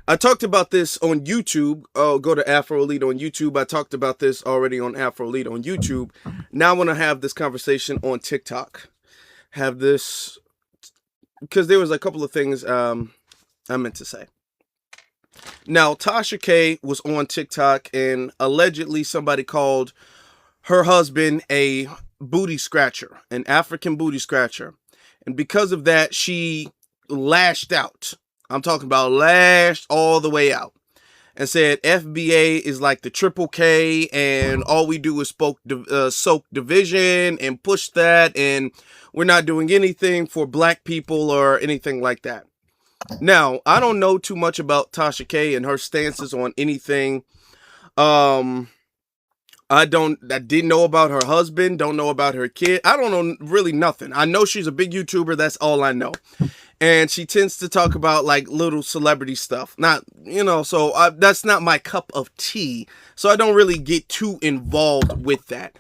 I talked about this on YouTube. Oh, go to Afro Elite on YouTube. I talked about this already on Afro Elite on YouTube. Now I want to have this conversation on TikTok. Have this because there was a couple of things I meant to say. Now Tasha K was on TikTok and allegedly somebody called her husband a booty scratcher, an African booty scratcher, and because of that she lashed out. I'm talking about lashed all the way out and said FBA is like the triple K and all we do is soak division and push that, and we're not doing anything for black people or anything like that. Now, I don't know too much about Tasha K and her stances on anything. Um, I didn't know about her husband, don't know about her kid. I don't know really nothing. I know she's a big YouTuber. That's all I know. And she tends to talk about like little celebrity stuff. Not, so that's not my cup of tea. So I don't really get too involved with that.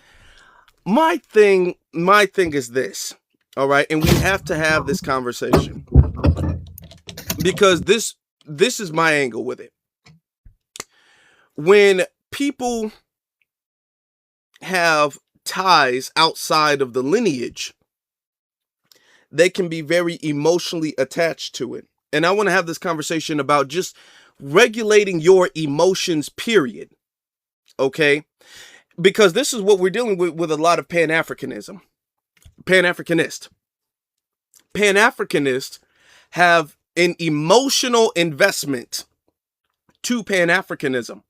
My thing is this. All right. And we have to have this conversation because this is my angle with it. When people have ties outside of the lineage, they can be very emotionally attached to it. And I want to have this conversation about just regulating your emotions, period. Okay? Because this is what we're dealing with a lot of Pan-Africanism. Pan-Africanist. Pan-Africanists have an emotional investment to Pan-Africanism.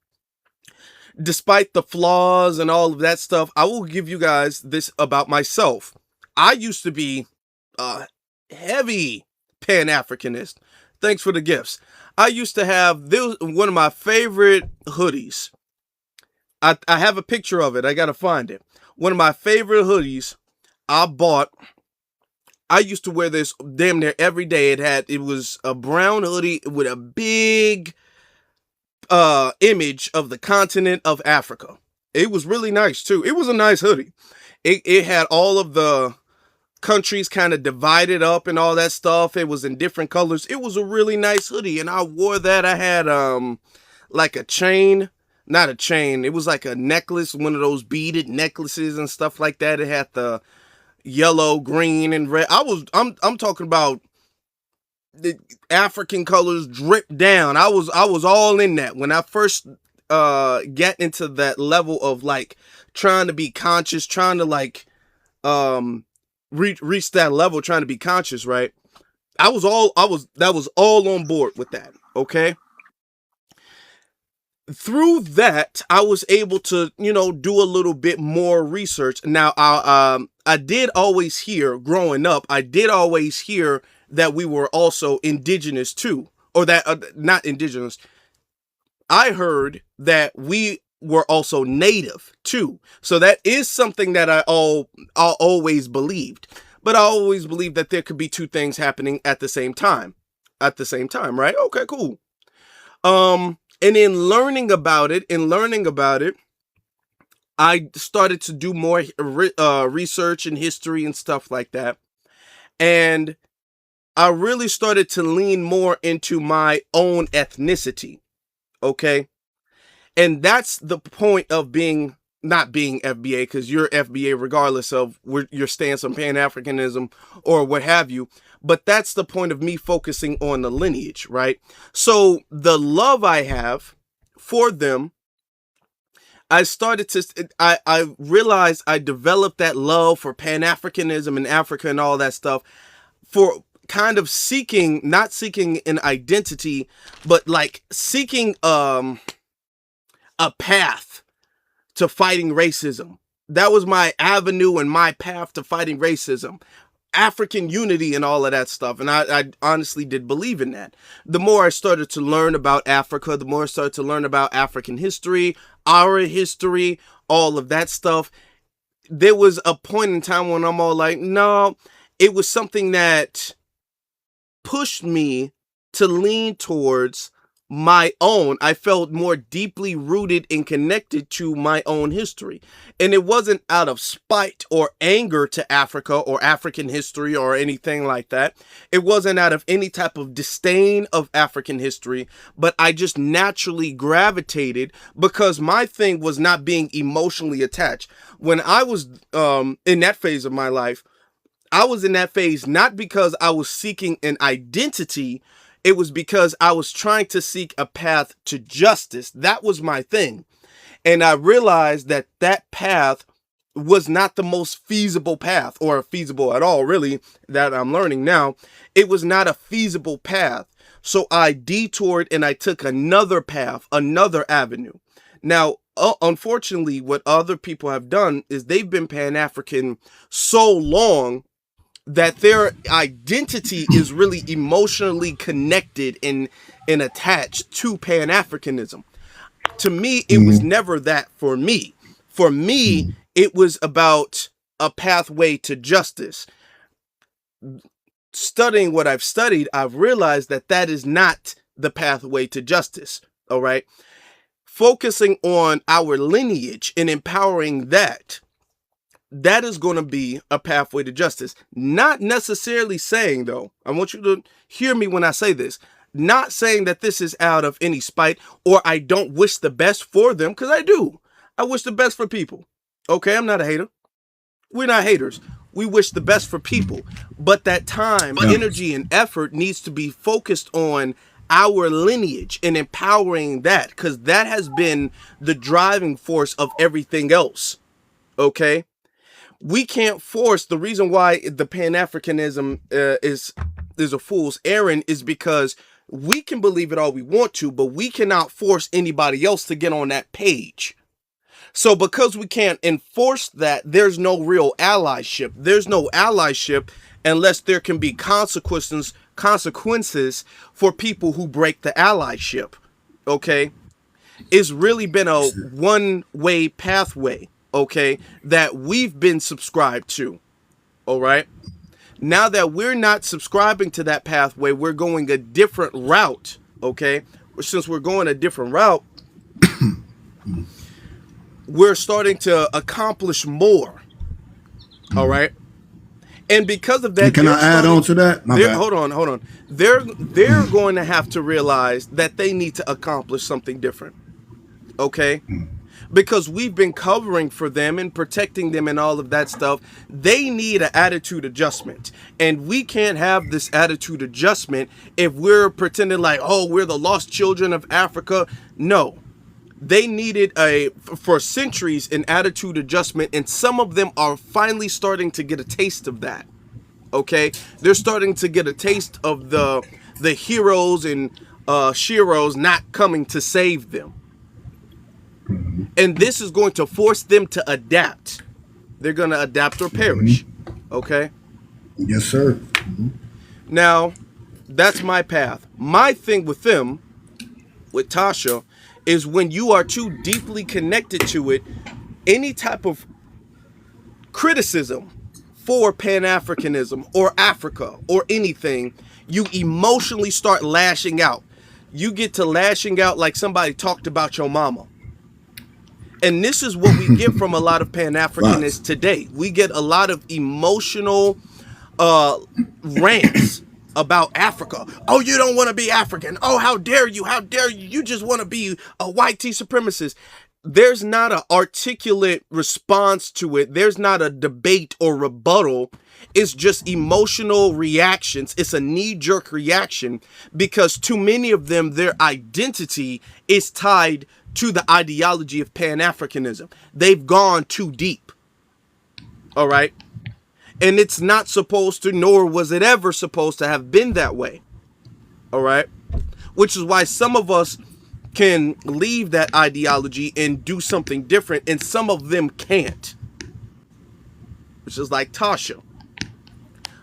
Despite the flaws and all of that stuff, I will give you guys this about myself. I used to be a heavy Pan-Africanist. Thanks for the gifts. I used to have one of my favorite hoodies. I have a picture of it. I gotta find it. One of my favorite hoodies I bought. I used to wear this damn near every day. It was a brown hoodie with a big image of the continent of Africa. It was really nice too. It was a nice hoodie. It had all of the countries kind of divided up and all that stuff. It was in different colors. It was a really nice hoodie, and I wore that. I had like a chain, not a chain. It was like a necklace, one of those beaded necklaces and stuff like that. It had the yellow, green, and red. I'm talking about the African colors drip down. I was all in that when I first got into that level of like trying to be conscious, trying to like reach that level, trying to be conscious, right? That was all on board with that. Okay. Through that, I was able to, do a little bit more research. Now, I did always hear growing up, I did always hear that we were also indigenous too, or that not indigenous. I heard that we were also native too. So that is something that I always believed. But I always believed that there could be two things happening at the same time. At the same time, right? Okay, cool. And in learning about it, I started to do more research and history and stuff like that. And I really started to lean more into my own ethnicity. Okay. And that's the point of not being FBA, because you're FBA regardless of your stance on Pan-Africanism or what have you. But that's the point of me focusing on the lineage, right? So the love I have for them, I realized I developed that love for Pan-Africanism and Africa and all that stuff for kind of not seeking an identity, but like seeking a path to fighting racism. That was my avenue and my path to fighting racism. African unity and all of that stuff. And I honestly did believe in that. The more I started to learn about Africa, the more I started to learn about African history, our history, all of that stuff. There was a point in time when I'm all like, no, it was something that pushed me to lean towards my own. I felt more deeply rooted and connected to my own history. And it wasn't out of spite or anger to Africa or African history or anything like that. It wasn't out of any type of disdain of African history, but I just naturally gravitated because my thing was not being emotionally attached. When I was in that phase of my life, I was in that phase not because I was seeking an identity. It was because I was trying to seek a path to justice. That was my thing. And I realized that that path was not the most feasible path, or feasible at all, really, that I'm learning now. It was not a feasible path. So I detoured and I took another path, another avenue. Now, unfortunately, what other people have done is they've been Pan-African so long that their identity is really emotionally connected and attached to Pan-Africanism. To me, it was never that for me. For me, it was about a pathway to justice. Studying what I've studied, I've realized that that is not the pathway to justice. All right. Focusing on our lineage and empowering that, that is going to be a pathway to justice. Not necessarily saying, though, I want you to hear me when I say this, not saying that this is out of any spite or I don't wish the best for them, because I do. I wish the best for people. Okay, I'm not a hater. We're not haters. We wish the best for people. But that time, energy, and effort needs to be focused on our lineage and empowering that, because that has been the driving force of everything else. Okay? We can't force. The reason why the Pan-Africanism is a fool's errand is because we can believe it all we want to, but we cannot force anybody else to get on that page. So because we can't enforce that, there's no real allyship. There's no allyship unless there can be consequences for people who break the allyship. Okay? It's really been a one-way pathway. Okay, that we've been subscribed to. All right. Now that we're not subscribing to that pathway, we're going a different route. Okay. Since we're going a different route, we're starting to accomplish more. All right. And because of that, can I add on to that? Hold on. They're going to have to realize that they need to accomplish something different. Okay. Because we've been covering for them and protecting them and all of that stuff. They need an attitude adjustment. And we can't have this attitude adjustment if we're pretending like, oh, we're the lost children of Africa. No. They needed for centuries, an attitude adjustment. And some of them are finally starting to get a taste of that. Okay? They're starting to get a taste of the heroes and sheroes not coming to save them. And this is going to force them to adapt. They're going to adapt or perish. Okay? Yes, sir. Now, that's my path. My thing with them, with Tasha, is when you are too deeply connected to it, any type of criticism for Pan-Africanism or Africa or anything, you emotionally start lashing out. You get to lashing out like somebody talked about your mama. And this is what we get from a lot of Pan-Africanists today. We get a lot of emotional rants about Africa. Oh, you don't want to be African. Oh, how dare you? How dare you? You just want to be a white tea supremacist. There's not an articulate response to it. There's not a debate or rebuttal. It's just emotional reactions. It's a knee-jerk reaction because too many of them, their identity is tied to the ideology of Pan-Africanism. They've gone too deep. All right? And it's not supposed to, nor was it ever supposed to have been that way. All right? Which is why some of us can leave that ideology and do something different, and some of them can't. Which is like Tasha.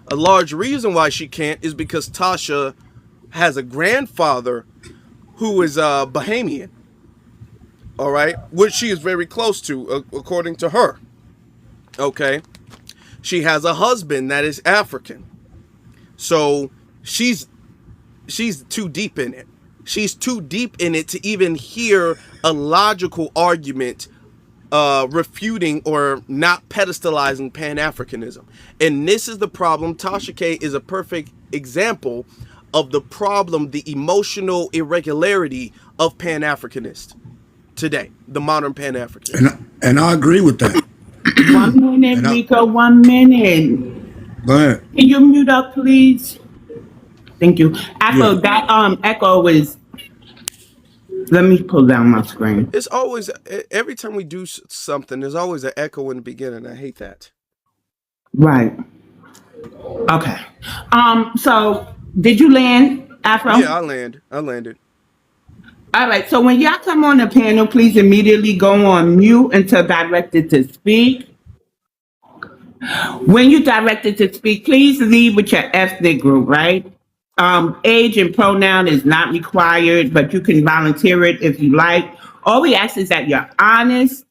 A large reason why she can't is because Tasha has a grandfather who is Bahamian. All right, which she is very close to, according to her. Okay, she has a husband that is African, so she's too deep in it. She's too deep in it to even hear a logical argument refuting or not pedestalizing Pan-Africanism. And this is the problem. Tasha K is a perfect example of the problem, the emotional irregularity of Pan-Africanists today, the modern Pan-Africanist. And I agree with that. 1 minute, And I Rico, 1 minute. Go ahead. Can you mute up, please? Thank you. Yeah. Echo, that echo is, let me pull down my screen. It's always, every time we do something, there's always an echo in the beginning. I hate that. Right. Okay. So did you land, Afro? Yeah, I landed. All right. So when y'all come on the panel, please immediately go on mute until directed to speak. When you directed to speak, please lead with your ethnic group, right? Age and pronoun is not required, but you can volunteer it if you like. All we ask is that you're honest.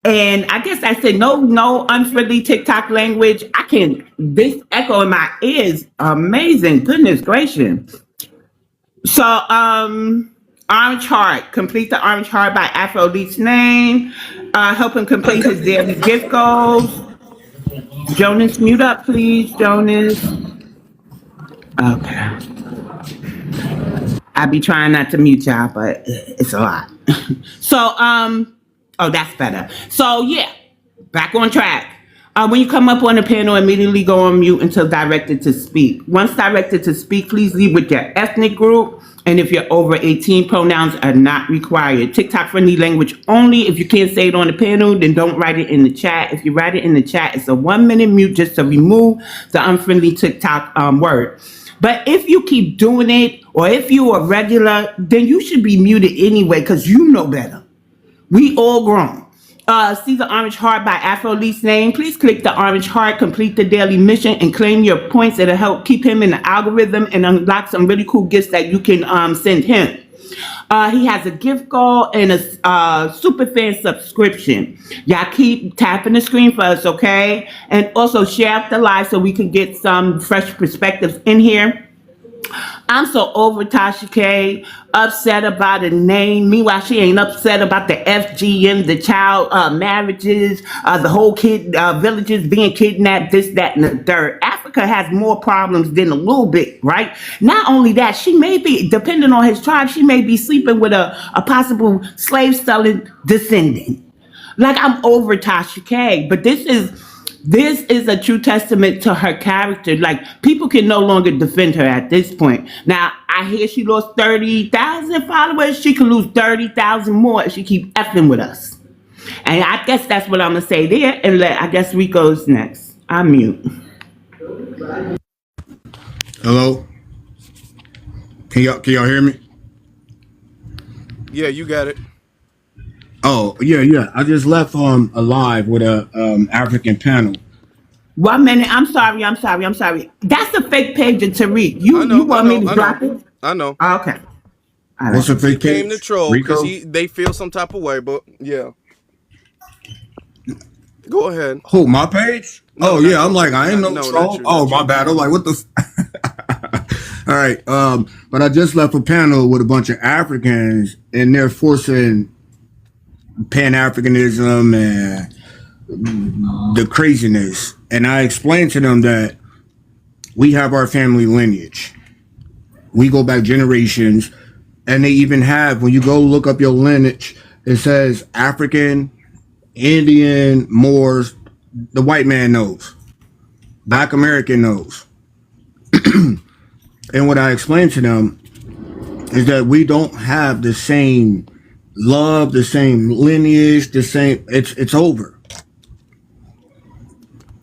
And I guess I said no unfriendly TikTok language. This echo in my ears, amazing. Goodness gracious. So, orange heart. Complete the orange heart by Afro Elite's name. Help him complete his daily gift goals. Jonas, mute up, please, Jonas. Okay. I be trying not to mute y'all, but it's a lot. So, oh, that's better. So, yeah, back on track. When you come up on the panel, immediately go on mute until directed to speak. Once directed to speak, please lead with your ethnic group. And if you're over 18, pronouns are not required. TikTok-friendly language only. If you can't say it on the panel, then don't write it in the chat. If you write it in the chat, it's a 1-minute mute just to remove the unfriendly TikTok word. But if you keep doing it, or if you're a regular, then you should be muted anyway, because you know better. We all grown. See the orange heart by Afro Lee's name. Please click the orange heart, complete the daily mission, and claim your points. It'll help keep him in the algorithm and unlock some really cool gifts that you can send him. He has a gift goal and a super fan subscription. Y'all keep tapping the screen for us, okay? And also share out the live so we can get some fresh perspectives in here. I'm so over Tasha K, upset about a name. Meanwhile, she ain't upset about the FGM, the child marriages, the whole villages being kidnapped, this, that, and the third. Africa has more problems than a little bit, right? Not only that, she may be, depending on his tribe, she may be sleeping with a possible slave-selling descendant. Like, I'm over Tasha K, but this is a true testament to her character. Like, people can no longer defend her at this point. Now, I hear she lost 30,000 followers. She can lose 30,000 more if she keep effing with us. And I guess that's what I'm going to say there. And I guess Rico's next. I'm mute. Hello? Can y'all hear me? Yeah, you got it. Oh, yeah. I just left a live with a African panel. 1 minute. I'm sorry. That's a fake page of Tariq. You want me to drop it? I know. Okay. All right. What's a fake Came page? to troll Rico? because they feel some type of way, but yeah. Go ahead. Who, my page? No, oh, not yeah. you. I'm like, I ain't No, no not troll. you, Oh, not my you. bad. I'm like, what the All right. But I just left a panel with a bunch of Africans, and they're forcing Pan-Africanism and the craziness. And I explained to them that we have our family lineage. We go back generations, and they even have, when you go look up your lineage, it says African, Indian, Moors. The white man knows. Black American knows. And what I explained to them is that we don't have the same love, the same lineage, the same, it's over.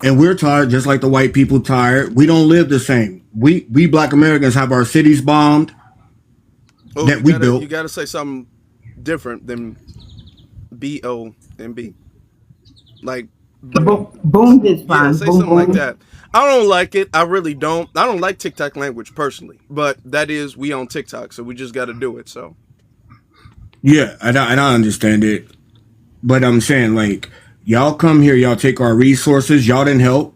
And we're tired, just like the white people tired. We don't live the same. We Black Americans have our cities bombed that we built. You gotta say something different than B-O and B. Like, Boom is fine. yeah, say boom, something boom. like that. I don't like it. I really don't. I don't like TikTok language personally, but that is, we on TikTok, so we just got to do it. So Yeah, and I understand it. But I'm saying, like, y'all come here, y'all take our resources, y'all didn't help.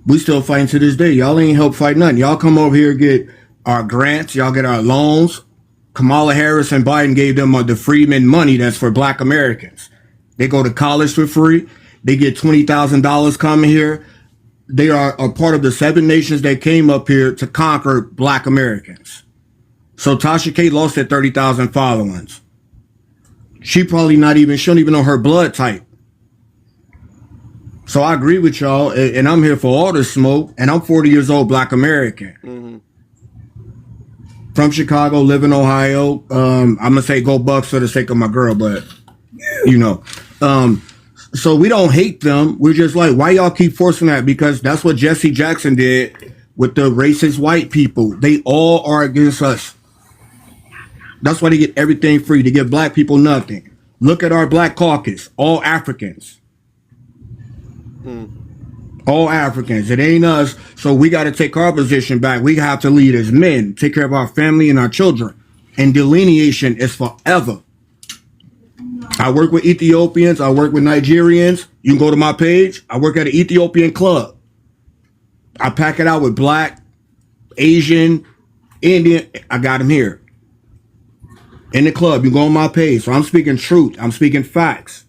We still fighting to this day. Y'all ain't help fight nothing. Y'all come over here, get our grants, y'all get our loans. Kamala Harris and Biden gave them the Freedmen money that's for black Americans. They go to college for free. They get $20,000 coming here. They are a part of the 7 nations that came up here to conquer black Americans. So Tasha K lost at 30,000 followings. She probably she don't even know her blood type. So I agree with y'all, and I'm here for all the smoke, and I'm 40 years old, black American. Mm-hmm. From Chicago, live in Ohio. I'm going to say go Bucks for the sake of my girl, but, you know. So we don't hate them. We're just like, why y'all keep forcing that? Because that's what Jesse Jackson did with the racist white people. They all are against us. That's why they get everything free. They give black people nothing. Look at our black caucus, all Africans. All Africans. It ain't us. So we got to take our position back. We have to lead as men, take care of our family and our children. And delineation is forever. I work with Ethiopians. I work with Nigerians. You can go to my page. I work at an Ethiopian club. I pack it out with black, Asian, Indian. I got them here in the club. You go on my page. So I'm speaking truth. I'm speaking facts.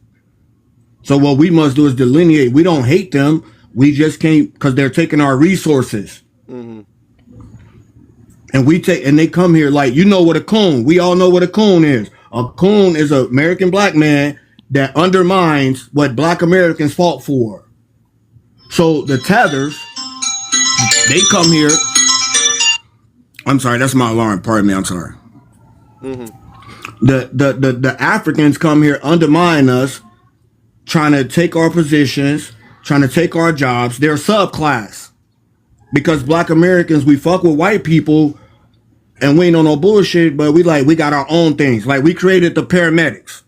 So what we must do is delineate. We don't hate them. We just can't, because they're taking our resources. Mm-hmm. And they come here like, you know what a coon. We all know what a coon is. A coon is an American black man that undermines what black Americans fought for. So the tethers, they come here. I'm sorry, that's my alarm. Pardon me, I'm sorry. Mm-hmm. The Africans come here, undermine us, trying to take our positions, trying to take our jobs. They're subclass. Because black Americans, we fuck with white people and we ain't on no bullshit, but we got our own things. Like we created the paramedics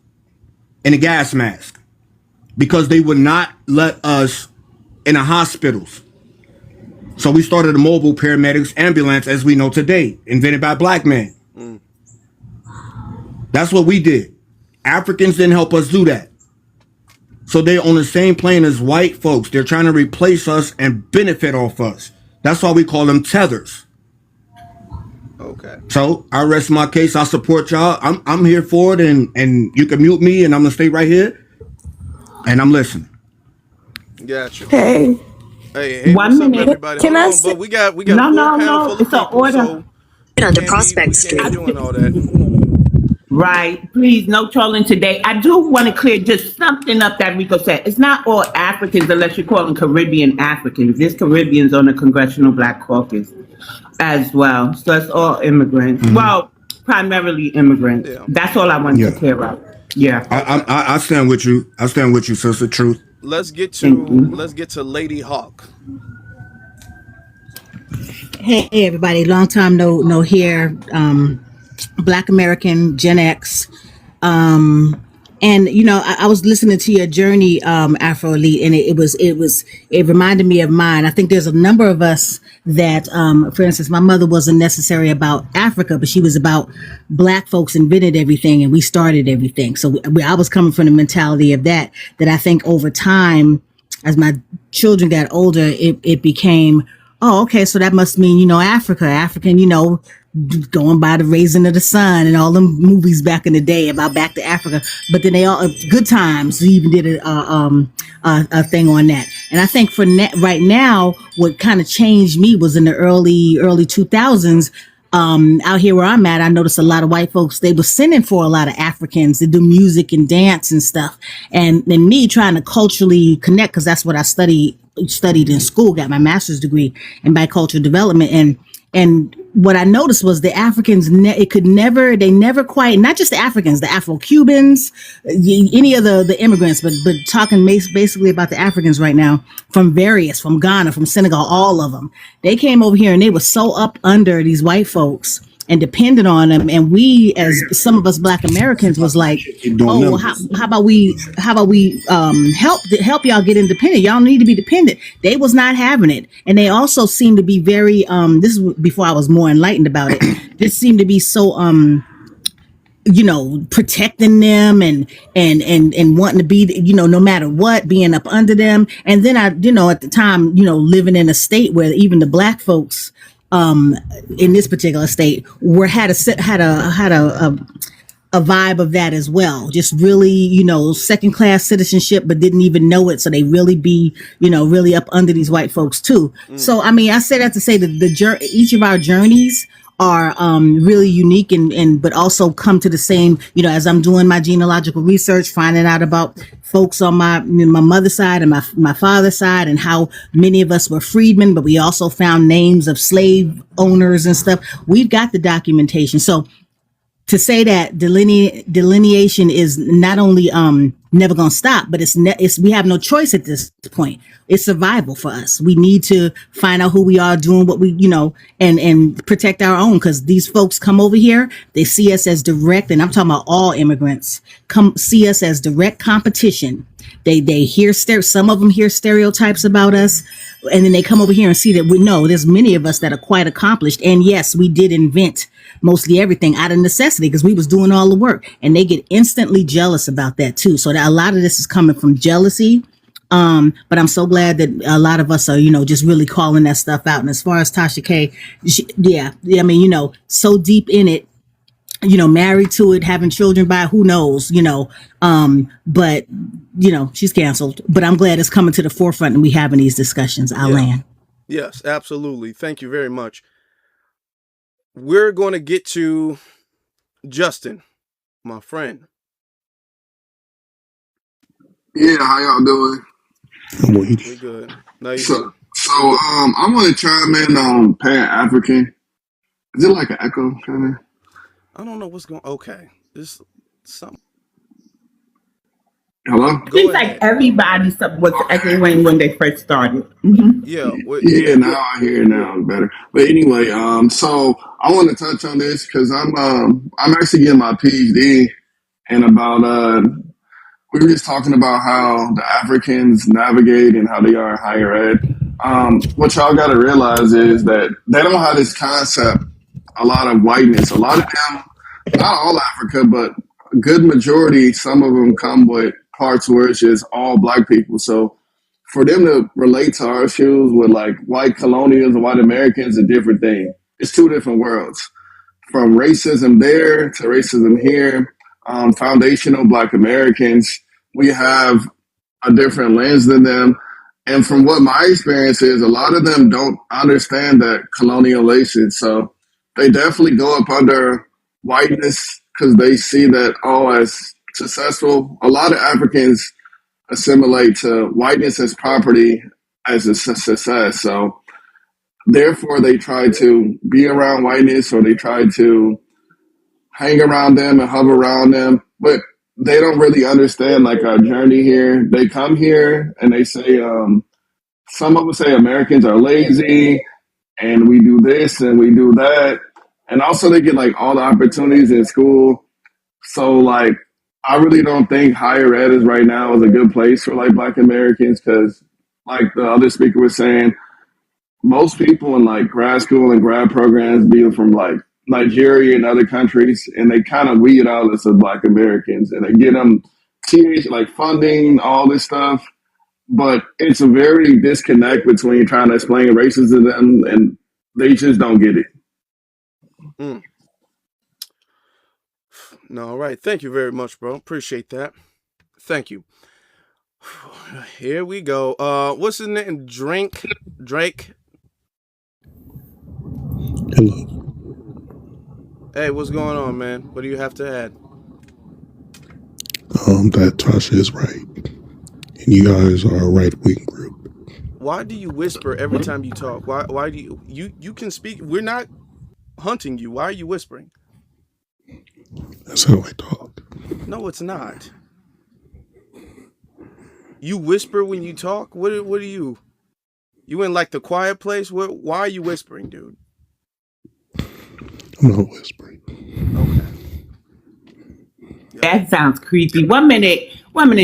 and the gas mask because they would not let us in the hospitals. So we started a mobile paramedics ambulance as we know today, invented by black men. Mm. That's what we did. Africans didn't help us do that. So they're on the same plane as white folks. They're trying to replace us and benefit off us. That's why we call them tethers. Okay. So I rest my case. I support y'all. I'm here for it, and you can mute me, and I'm gonna stay right here, and I'm listening. Gotcha. Hey. Hey, 1 what's up, minute. everybody? Can Hold I on, say- but we got No, a full no, panel no. full of It's an people, order. so Under we Prospect can't Street. be doing all that. Right. Please, no trolling today. I do want to clear just something up that Rico said. It's not all Africans unless you call them Caribbean Africans. There's Caribbeans on the Congressional Black Caucus as well. So it's all immigrants. Mm-hmm. Well, primarily immigrants. Yeah. That's all I wanted to clear up. Yeah. I stand with you. I stand with you, sister. Truth. Let's get to Lady Hawk. Hey everybody, long time no here. Black American, Gen X. And you know, I was listening to your journey, Afro Elite, and it reminded me of mine. I think there's a number of us that, for instance, my mother wasn't necessarily about Africa, but she was about Black folks invented everything and we started everything. So I was coming from the mentality of that I think over time, as my children got older, it became, oh, okay, so that must mean, you know, African, you know, going by the Raising of the Sun and all them movies back in the day about back to Africa. But then they all Good Times even did a thing on that. And I think right now, what kind of changed me was in the early 2000s. Out here where I'm at, I noticed a lot of white folks, they were sending for a lot of Africans to do music and dance and stuff. And me trying to culturally connect, because that's what I studied in school, got my master's degree in bicultural development. And what I noticed was the Africans, they never quite, not just the Africans, the Afro-Cubans, any of the immigrants, but talking basically about the Africans right now, from Ghana, from Senegal, all of them. They came over here and they were so up under these white folks and depended on them. And we, as some of us Black Americans, was like, oh, how about we help y'all get independent? Y'all need to be dependent. They was not having it. And they also seemed to be very, this is before I was more enlightened about it. This seemed to be so, you know, protecting them and wanting to be, you know, no matter what, being up under them. And then I, you know, at the time, you know, living in a state where even the Black folks, in this particular state were had a vibe of that as well. Just really, second class citizenship, but didn't even know it. So they really be, really up under these white folks too. So, I mean, I say that to say that each of our journeys are really unique and but also come to the same, as I'm doing my genealogical research, finding out about folks on my mother's side and my father's side, and how many of us were freedmen, but we also found names of slave owners and stuff. We've got the documentation. So to say that delineation is not only never going to stop, but it's we have no choice at this point. It's survival for us. We need to find out who we are, doing what we, and protect our own, because these folks come over here, they see us as direct, and I'm talking about all immigrants, come see us as direct competition. They hear some of them hear stereotypes about us, and then they come over here and see that we know there's many of us that are quite accomplished. And yes, we did invent mostly everything out of necessity because we was doing all the work, and they get instantly jealous about that too. So that a lot of this is coming from jealousy. But I'm so glad that a lot of us are, just really calling that stuff out. And as far as Tasha K, I mean, so deep in it, married to it, having children by who knows, but she's canceled. But I'm glad it's coming to the forefront and we having these discussions. I'll land. Yes, absolutely. Thank you very much. We're going to get to Justin, my friend. Yeah, how y'all doing? We good. No, you good. So I want to chime in on Pan African. Is it like an echo kind of? I don't know what's going. Okay, this something. Hello. It seems like everybody was echoing when they first started. Yeah. Yeah. Now I hear it now better. But anyway, so I want to touch on this because I'm actually getting my PhD and about we were just talking about how the Africans navigate and how they are in higher ed. What y'all got to realize is that they don't have this concept, a lot of whiteness. A lot of them, not all Africa, but a good majority, some of them come with parts where it's just all black people. So for them to relate to our issues with like white colonials and white Americans, a different thing. It's two different worlds. From racism there to racism here, foundational black Americans, we have a different lens than them. And from what my experience is, a lot of them don't understand that colonialization. So they definitely go up under whiteness because they see that all as successful. A lot of Africans assimilate to whiteness as property as a success. So therefore, they try to be around whiteness or they try to hang around them and hover around them. But they don't really understand like our journey here. They come here and they say, some of us say Americans are lazy and we do this and we do that. And also they get like all the opportunities in school. So like, I really don't think higher ed is right now is a good place for like black Americans because like the other speaker was saying, most people in like grad school and grad programs be from like Nigeria and other countries, and they kind of weed out us as black Americans and they get them like funding, all this stuff. But it's a very disconnect between trying to explain racism to them and they just don't get it. No, all right. Thank you very much, bro. Appreciate that. Thank you. Here we go. What's his name? Drake. Hello. Hey, what's going on, man? What do you have to add? That Tasha is right, and you guys are a right-wing group. Why do you whisper every time you talk? Why do you can speak? We're not hunting you. Why are you whispering? That's how I talk. No, it's not. You whisper when you talk? What are you? You in like the quiet place? Why are you whispering, dude? I'm not whispering. Okay. That sounds creepy. 1 minute,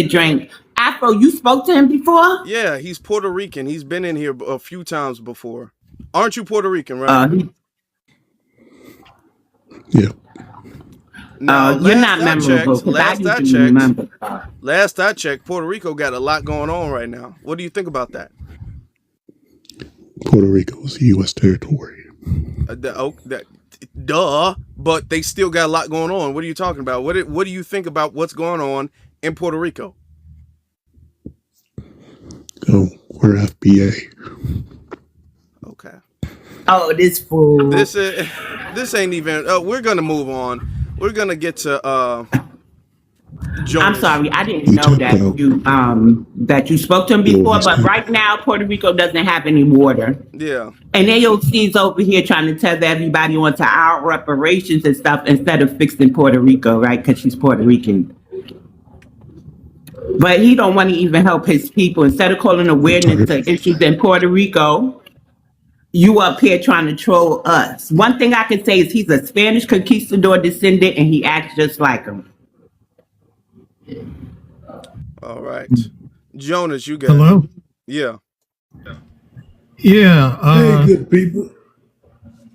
drink. Afro, you spoke to him before? Yeah, he's Puerto Rican. He's been in here a few times before. Aren't you Puerto Rican, right? Yeah. Now, you're not memorable. Last I checked, Puerto Rico got a lot going on right now. What do you think about that? Puerto Rico is a U.S. territory. Duh, but they still got a lot going on. What are you talking about? What do you think about what's going on in Puerto Rico? Oh, we're FBA. Okay. Oh, this fool. This ain't even. We're gonna move on. We're gonna get to I'm Jonas. sorry, I didn't You know talk about that you spoke to him all before, these but people. right now Puerto Rico doesn't have any water. Yeah. And AOC's over here trying to tether everybody onto our reparations and stuff instead of fixing Puerto Rico, right? Because she's Puerto Rican. But he don't want to even help his people. Instead of calling I'm awareness tired. to issues in Puerto Rico, you up here trying to troll us. One thing I can say is he's a Spanish conquistador descendant and he acts just like him. All right. Jonas, you got it. Hello? Yeah. Yeah, Hey, good people.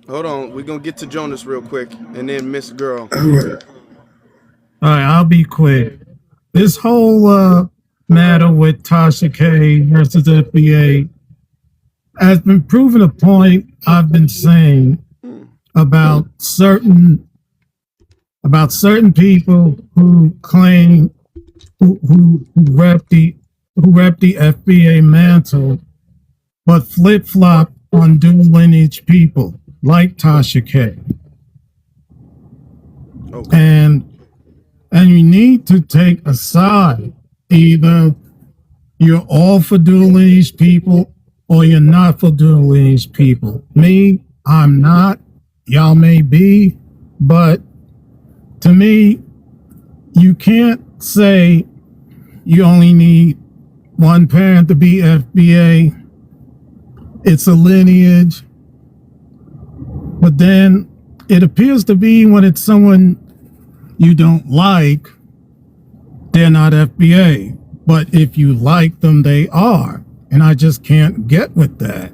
Hold on. We're gonna get to Jonas real quick, and then Miss Girl. All right. all right, I'll be quick. This whole matter with Tasha K versus FBA has been proven a point I've been saying Hmm. about certain people who claim who rep the FBA mantle, but flip flop on dual lineage people like Tasha K. Okay. And you need to take a side. Either you're all for dual lineage people or you're not for dual lineage people. Me, I'm not. Y'all may be, but to me, you can't say you only need one parent to be FBA. It's a lineage. But then it appears to be when it's someone you don't like, they're not FBA. But if you like them, they are. And I just can't get with that.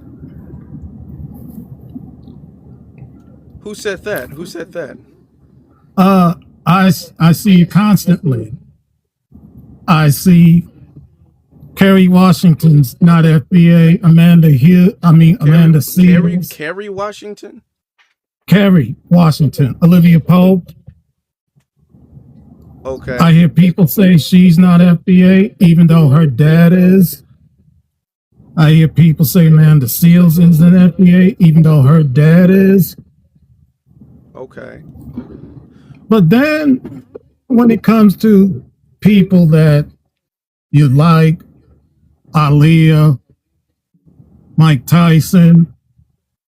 Who said that? Who said that? I see it constantly. I see Kerry Washington's not FBA. Amanda Seals. Kerry Washington. Kerry Washington. Olivia Pope. Okay. I hear people say she's not FBA, even though her dad is. I hear people say Amanda Seals isn't FBA, even though her dad is. Okay. But then when it comes to people that you like, Aaliyah, Mike Tyson,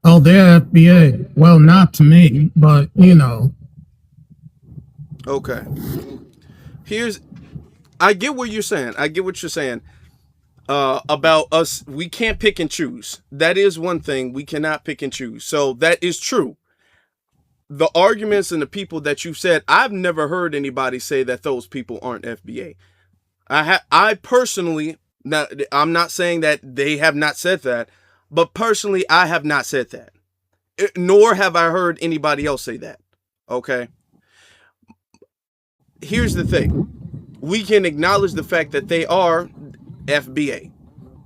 oh, they're FBA. Well, not to me, but you know. Okay. I get what you're saying. I get what you're saying. About us, we can't pick and choose. That is one thing. We cannot pick and choose. So that is true. The arguments and the people that you've said, I've never heard anybody say that those people aren't FBA. I personally, now, I'm not saying that they have not said that, but personally, I have not said that. Nor have I heard anybody else say that. Okay. Here's the thing. We can acknowledge the fact that they are FBA.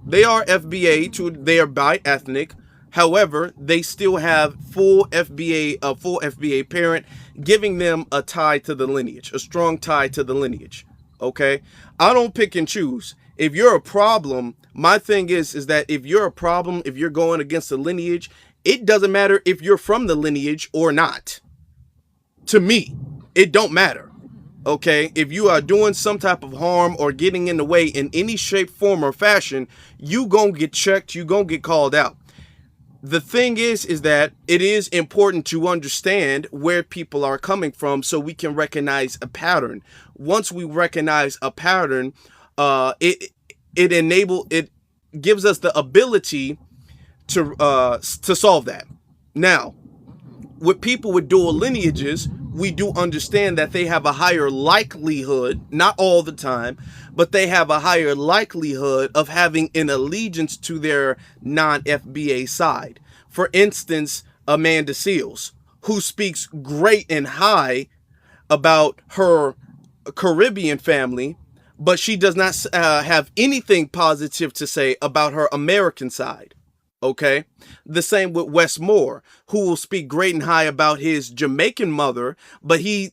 They are FBA. They are bi-ethnic. However, they still have a full FBA parent, giving them a tie to the lineage, a strong tie to the lineage. Okay, I don't pick and choose. If you're a problem, my thing is that if you're a problem, if you're going against the lineage, it doesn't matter if you're from the lineage or not. To me, it don't matter. Okay, if you are doing some type of harm or getting in the way in any shape, form, or fashion, you gonna get checked, you gonna get called out. The thing is that it is important to understand where people are coming from so we can recognize a pattern. Once we recognize a pattern, it gives us the ability to solve that. Now, with people with dual lineages, we do understand that they have a higher likelihood, not all the time, but they have a higher likelihood of having an allegiance to their non-FBA side. For instance, Amanda Seals, who speaks great and high about her Caribbean family, but she does not have anything positive to say about her American side. Okay. The same with Wes Moore, who will speak great and high about his Jamaican mother, but he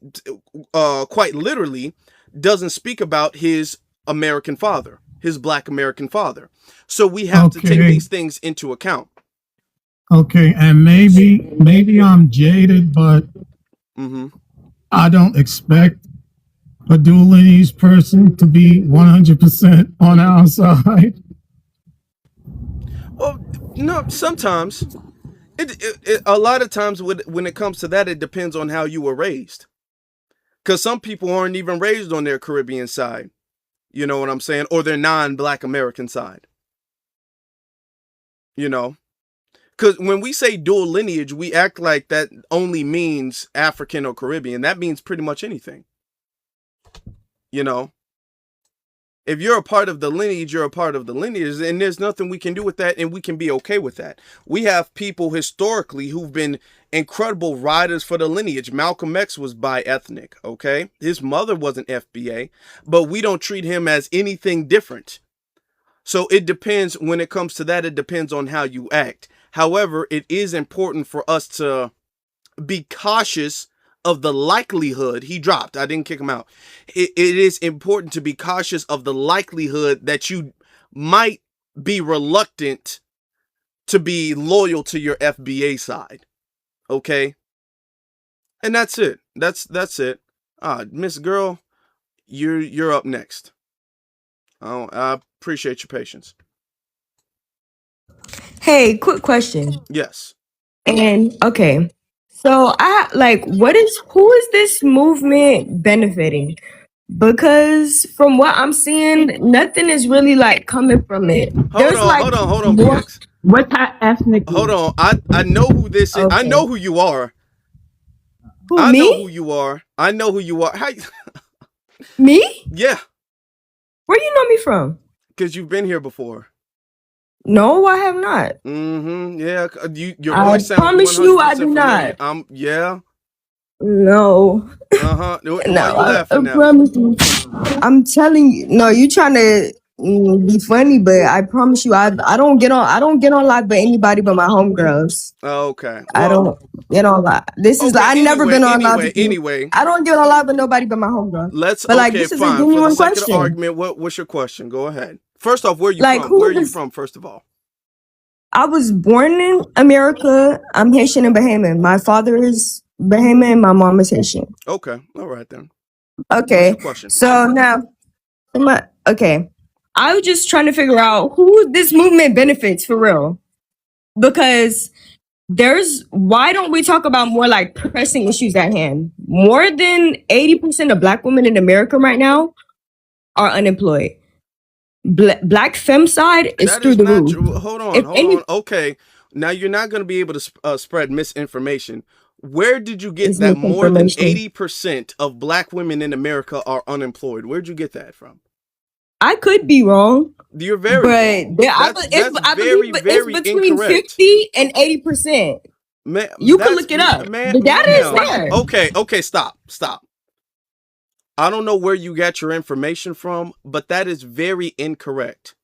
quite literally doesn't speak about his American father, his Black American father. So we have to take Okay. these things into account. Okay. And maybe I'm jaded, but Hmm. I don't expect a dual lineage person to be 100% on our side. Well, no, sometimes a lot of times when it comes to that, it depends on how you were raised. Because some people aren't even raised on their Caribbean side. You know what I'm saying? Or their non-Black American side. You know? Because when we say dual lineage, we act like that only means African or Caribbean. That means pretty much anything. You know? If you're a part of the lineage, you're a part of the lineage, and there's nothing we can do with that, and we can be okay with that. We have people historically who've been incredible riders for the lineage. Malcolm X was bi-ethnic, okay? His mother was an FBA, but we don't treat him as anything different. So it depends, when it comes to that, it depends on how you act. However, it is important for us to be cautious of the likelihood he dropped. I didn't kick him out. It is important to be cautious of the likelihood that you might be reluctant to be loyal to your FBA side. Okay? And that's it. That's it. Miss Girl, you're up next. Oh, I appreciate your patience. Hey, quick question. Yes. And okay, so I like, who is this movement benefiting? Because from what I'm seeing, nothing is really like coming from it. Hold There's on, like hold on, hold on, more. BX. What type ethnic Hold group? on. I know who this is. I know Okay, who you are. who I know who me? you are. I know who you are. How, Me? yeah, Where you know me from? because you've been here before. No, I have not. Mm-hmm. Yeah. Your I voice sounds promise you, I 100% do familiar. not. Yeah. No, Uh-huh. Why no, you I laughing now? promise you. I'm telling you, no, you trying to be funny, but I promise you, I don't get on live with anybody but my homegirls. Okay. I Well, don't get on live. okay. I never been on live with you. Anyway. I don't get on live with nobody but my homegirl. But like, Okay, this is a fine. For the genuine sake of the question. argument, what's your question? Go ahead. First off, where are you Like, from? who Where are is you this? from, first of all? I was born in America. I'm Haitian and Bahamian. My father is Bahamian. My mom is Haitian. Okay. All right, then. What's your Okay, question? so now, okay. I was just trying to figure out who this movement benefits for real. Because why don't we talk about more like pressing issues at hand? More than 80% of Black women in America right now are unemployed. Black femicide is That through is the not roof. true. Hold on, If hold any on. Okay, now you're not going to be able to spread misinformation. Where did you get is that more than misinformation, 80% of Black women in America are unemployed? Where'd you get that from? I could be wrong, You're very but wrong. it's, That's I believe very it's very between incorrect. 50 and 80%. Man, You could look it up. man, The data is ma'am. there. Okay, stop. I don't know where you got your information from, but that is very incorrect.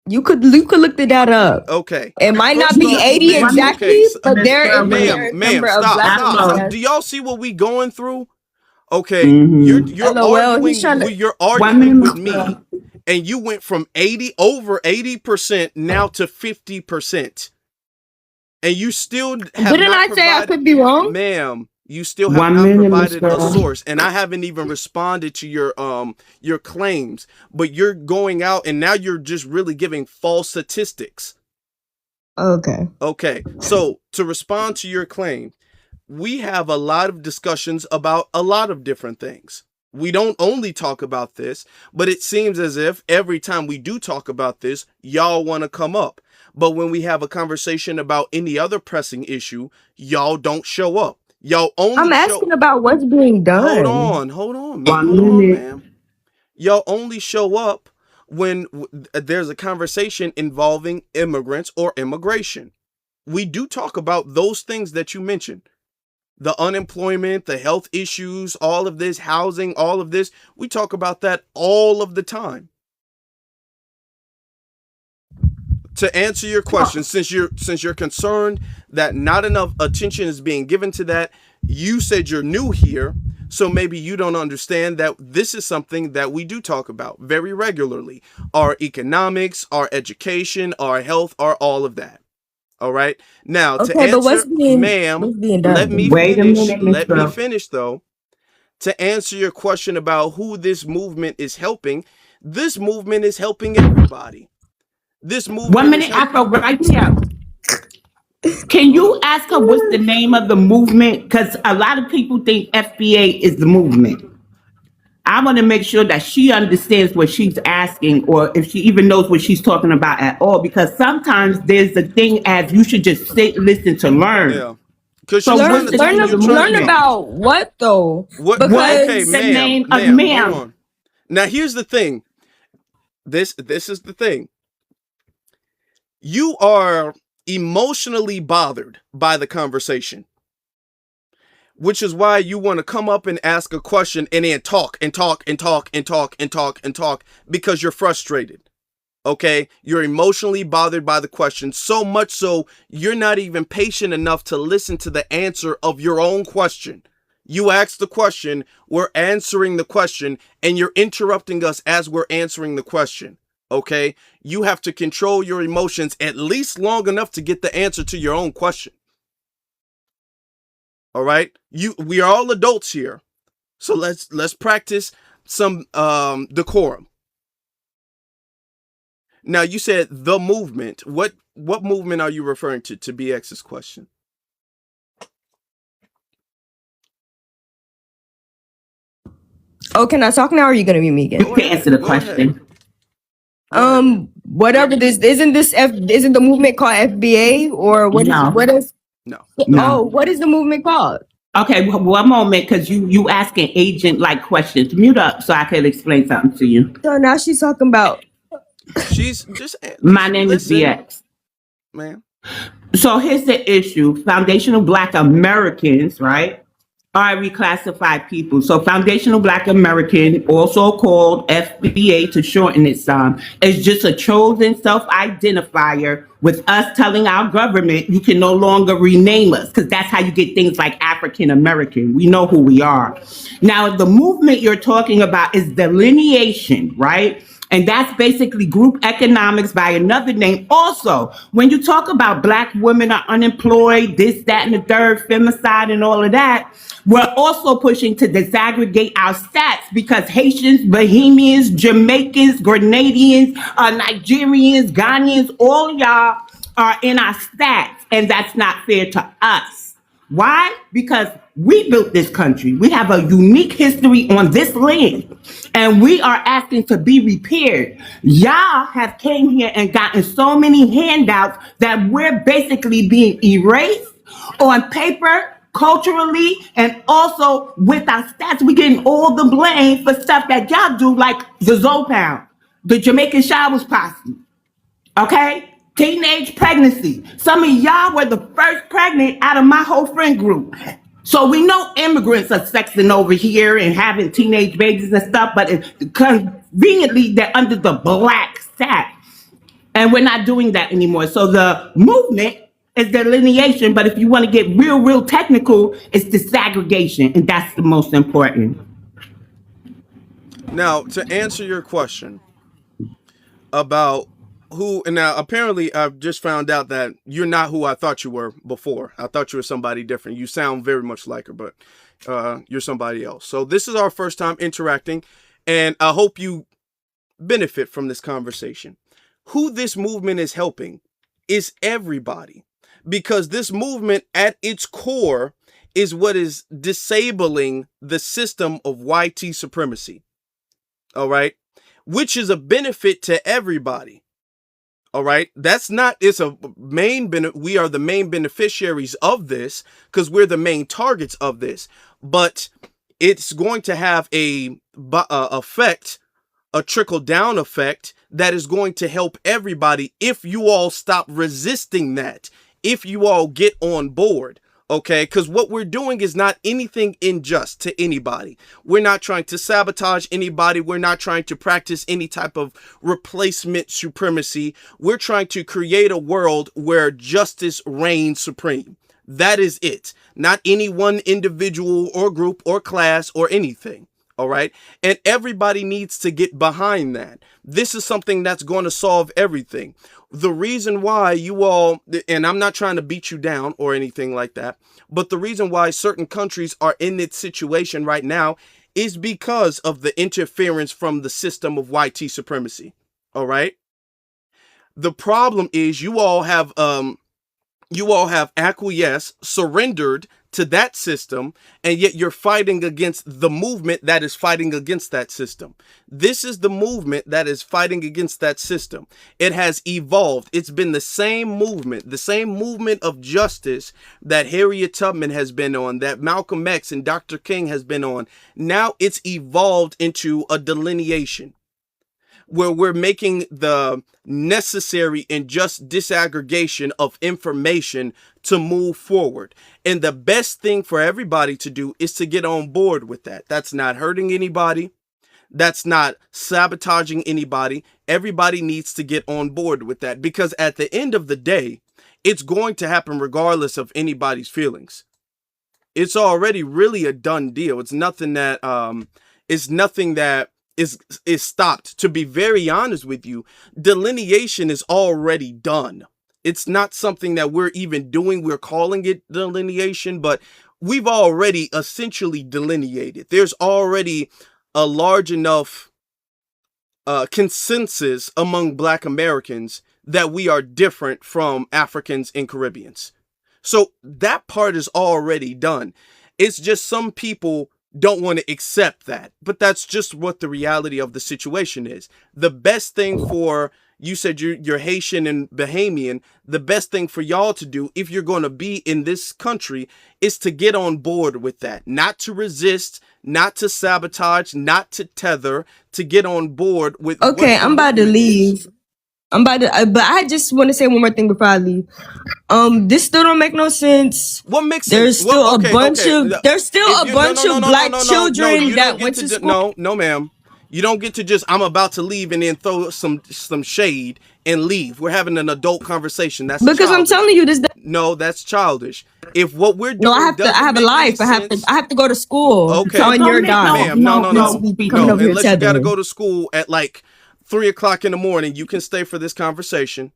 You could look the data up. Okay. It might not First be off, 80 ma'am, okay, exactly, but there is a ma'am, fair number of stop, Black women stop. that Do y'all see what we going through? Okay, Mm-hmm. you're LOL, he's trying to. you're One arguing with minute. me, and you went from over 80% now to 50%, and you still have Didn't not I say I provided, could be wrong? ma'am. You still have 1 not minute, Miss provided a Girl. source, and I haven't even responded to your claims. But you're going out, and now you're just really giving false statistics. Okay. Okay, so to respond to your claim, we have a lot of discussions about a lot of different things. We don't only talk about this, but it seems as if every time we do talk about this, y'all want to come up. But when we have a conversation about any other pressing issue, y'all don't show up. Y'all I'm only asking show. about what's being done. Hold on, 1 minute. ma'am. Y'all only show up when there's a conversation involving immigrants or immigration. We do talk about those things that you mentioned. The unemployment, the health issues, all of this, housing, all of this. We talk about that all of the time. to answer your question, since you're concerned that not enough attention is being given to that, you said you're new here, so maybe you don't understand that this is something that we do talk about very regularly. Our economics, our education, our health, our all of that. All right. Now, to Okay, but answer, ma'am, what's being let me done? Wait a finish. minute, Miss Let me Girl. finish though. To answer your question about who this movement is helping, this movement is helping everybody. This 1 movement is minute, help. Afro, right there. Can Hold you on. ask her what's the name of the movement? Because a lot of people think FBA is the movement. I want to make sure that she understands what she's asking, or if she even knows what she's talking about at all. Because sometimes there's a thing as you should just sit, listen to learn. Yeah, because So she's trying what's to the talk. name of You're the trying to Learn talk. movement? about what though? What? Okay, What's the Because ma'am, name of ma'am, hold ma'am? on. Now here's the thing. This is the thing. You are emotionally bothered by the conversation, which is why you want to come up and ask a question and then talk and talk and talk and talk and talk and talk because you're frustrated. Okay, you're emotionally bothered by the question, so much so you're not even patient enough to listen to the answer of your own question. You asked the question, we're answering the question, and you're interrupting us as we're answering the question. Okay, you have to control your emotions at least long enough to get the answer to your own question. All right, we are all adults here, so let's practice some decorum. Now you said the movement. What movement are you referring to BX's question? can I talk now, or are you gonna be me You again? Go can answer ahead. the Go ahead. question. Go ahead, ma'am. Whatever isn't the movement called FBA, or No, what is No. no. oh, what is the movement called? Okay, one moment, because you asking agent like questions. Mute up so I can explain something to you. So now she's talking about She's just My name is listen, BX. man. So here's the issue. Foundational Black Americans, right, are reclassified people. So Foundational Black American, also called FBA to shorten it some, is just a chosen self-identifier with us telling our government you can no longer rename us, because that's how you get things like African American. We know who we are. Now, the movement you're talking about is delineation, right? And that's basically group economics by another name. Also, when you talk about Black women are unemployed, this, that, and the third, femicide, and all of that, we're also pushing to disaggregate our stats because Haitians, Bahamians, Jamaicans, Grenadians, Nigerians, Ghanaians, all y'all are in our stats, and that's not fair to us. Why? Because we built this country. We have a unique history on this land, and we are asking to be repaired. Y'all have came here and gotten so many handouts that we're basically being erased on paper, culturally, and also with our stats. We getting all the blame for stuff that y'all do, like the Zopound, the Jamaican Showers Posse. Okay? Teenage pregnancy. Some of y'all were the first pregnant out of my whole friend group. So we know immigrants are sexing over here and having teenage babies and stuff, but conveniently they're under the black stat. And we're not doing that anymore. So the movement is delineation, but if you want to get real technical, it's disaggregation, and that's the most important. Now, to answer your question about who, and now apparently I've just found out that you're not who I thought you were before. I thought you were somebody different. You sound very much like her, but you're somebody else. So this is our first time interacting, and I hope you benefit from this conversation. Who this movement is helping is everybody, because this movement at its core is what is disabling the system of YT supremacy. All right, which is a benefit to everybody. All right, that's not, it's a we are the main beneficiaries of this because we're the main targets of this, but it's going to have effect, a trickle down effect that is going to help everybody if you all stop resisting that, if you all get on board. Okay, because what we're doing is not anything unjust to anybody. We're not trying to sabotage anybody. We're not trying to practice any type of replacement supremacy. We're trying to create a world where justice reigns supreme. That is it. Not any one individual or group or class or anything. All right. And everybody needs to get behind that. This is something that's going to solve everything. The reason why you all, and I'm not trying to beat you down or anything like that, but the reason why certain countries are in this situation right now is because of the interference from the system of YT supremacy. All right. The problem is you all have acquiesced, surrendered to that system, and yet you're fighting against the movement that is fighting against that system. This is the movement that is fighting against that system. It has evolved. It's been the same movement of justice that Harriet Tubman has been on, that Malcolm X and Dr. King has been on. Now it's evolved into a delineation where we're making the necessary and just disaggregation of information to move forward. And the best thing for everybody to do is to get on board with that. That's not hurting anybody. That's not sabotaging anybody. Everybody needs to get on board with that, because at the end of the day, it's going to happen regardless of anybody's feelings. It's already really a done deal. It's nothing that is stopped. To be very honest with you, delineation is already done. It's not something that we're even doing. We're calling it delineation, but we've already essentially delineated. There's already a large enough consensus among Black Americans that we are different from Africans and Caribbeans. So that part is already done. It's just some people don't want to accept that, but that's just what the reality of the situation is. The best thing for, you said you're Haitian and Bahamian, the best thing for y'all to do if you're going to be in this country is to get on board with that, not to resist, not to sabotage, not to tether, to get on board with. Okay, I'm about to leave. But I just want to say one more thing before I leave. This still don't make no sense. What makes sense? There's still a bunch of black children that went to school. No, ma'am. You don't get to just, I'm about to leave and then throw some shade and leave. We're having an adult conversation. That's because childish. I'm telling you this. No, that's childish. If what we're doing, No, I have a life. I have to go to school. Okay, So on your dime. Ma'am, no. Unless you got to go to to school at like 3:00 in the morning, you can stay for this conversation.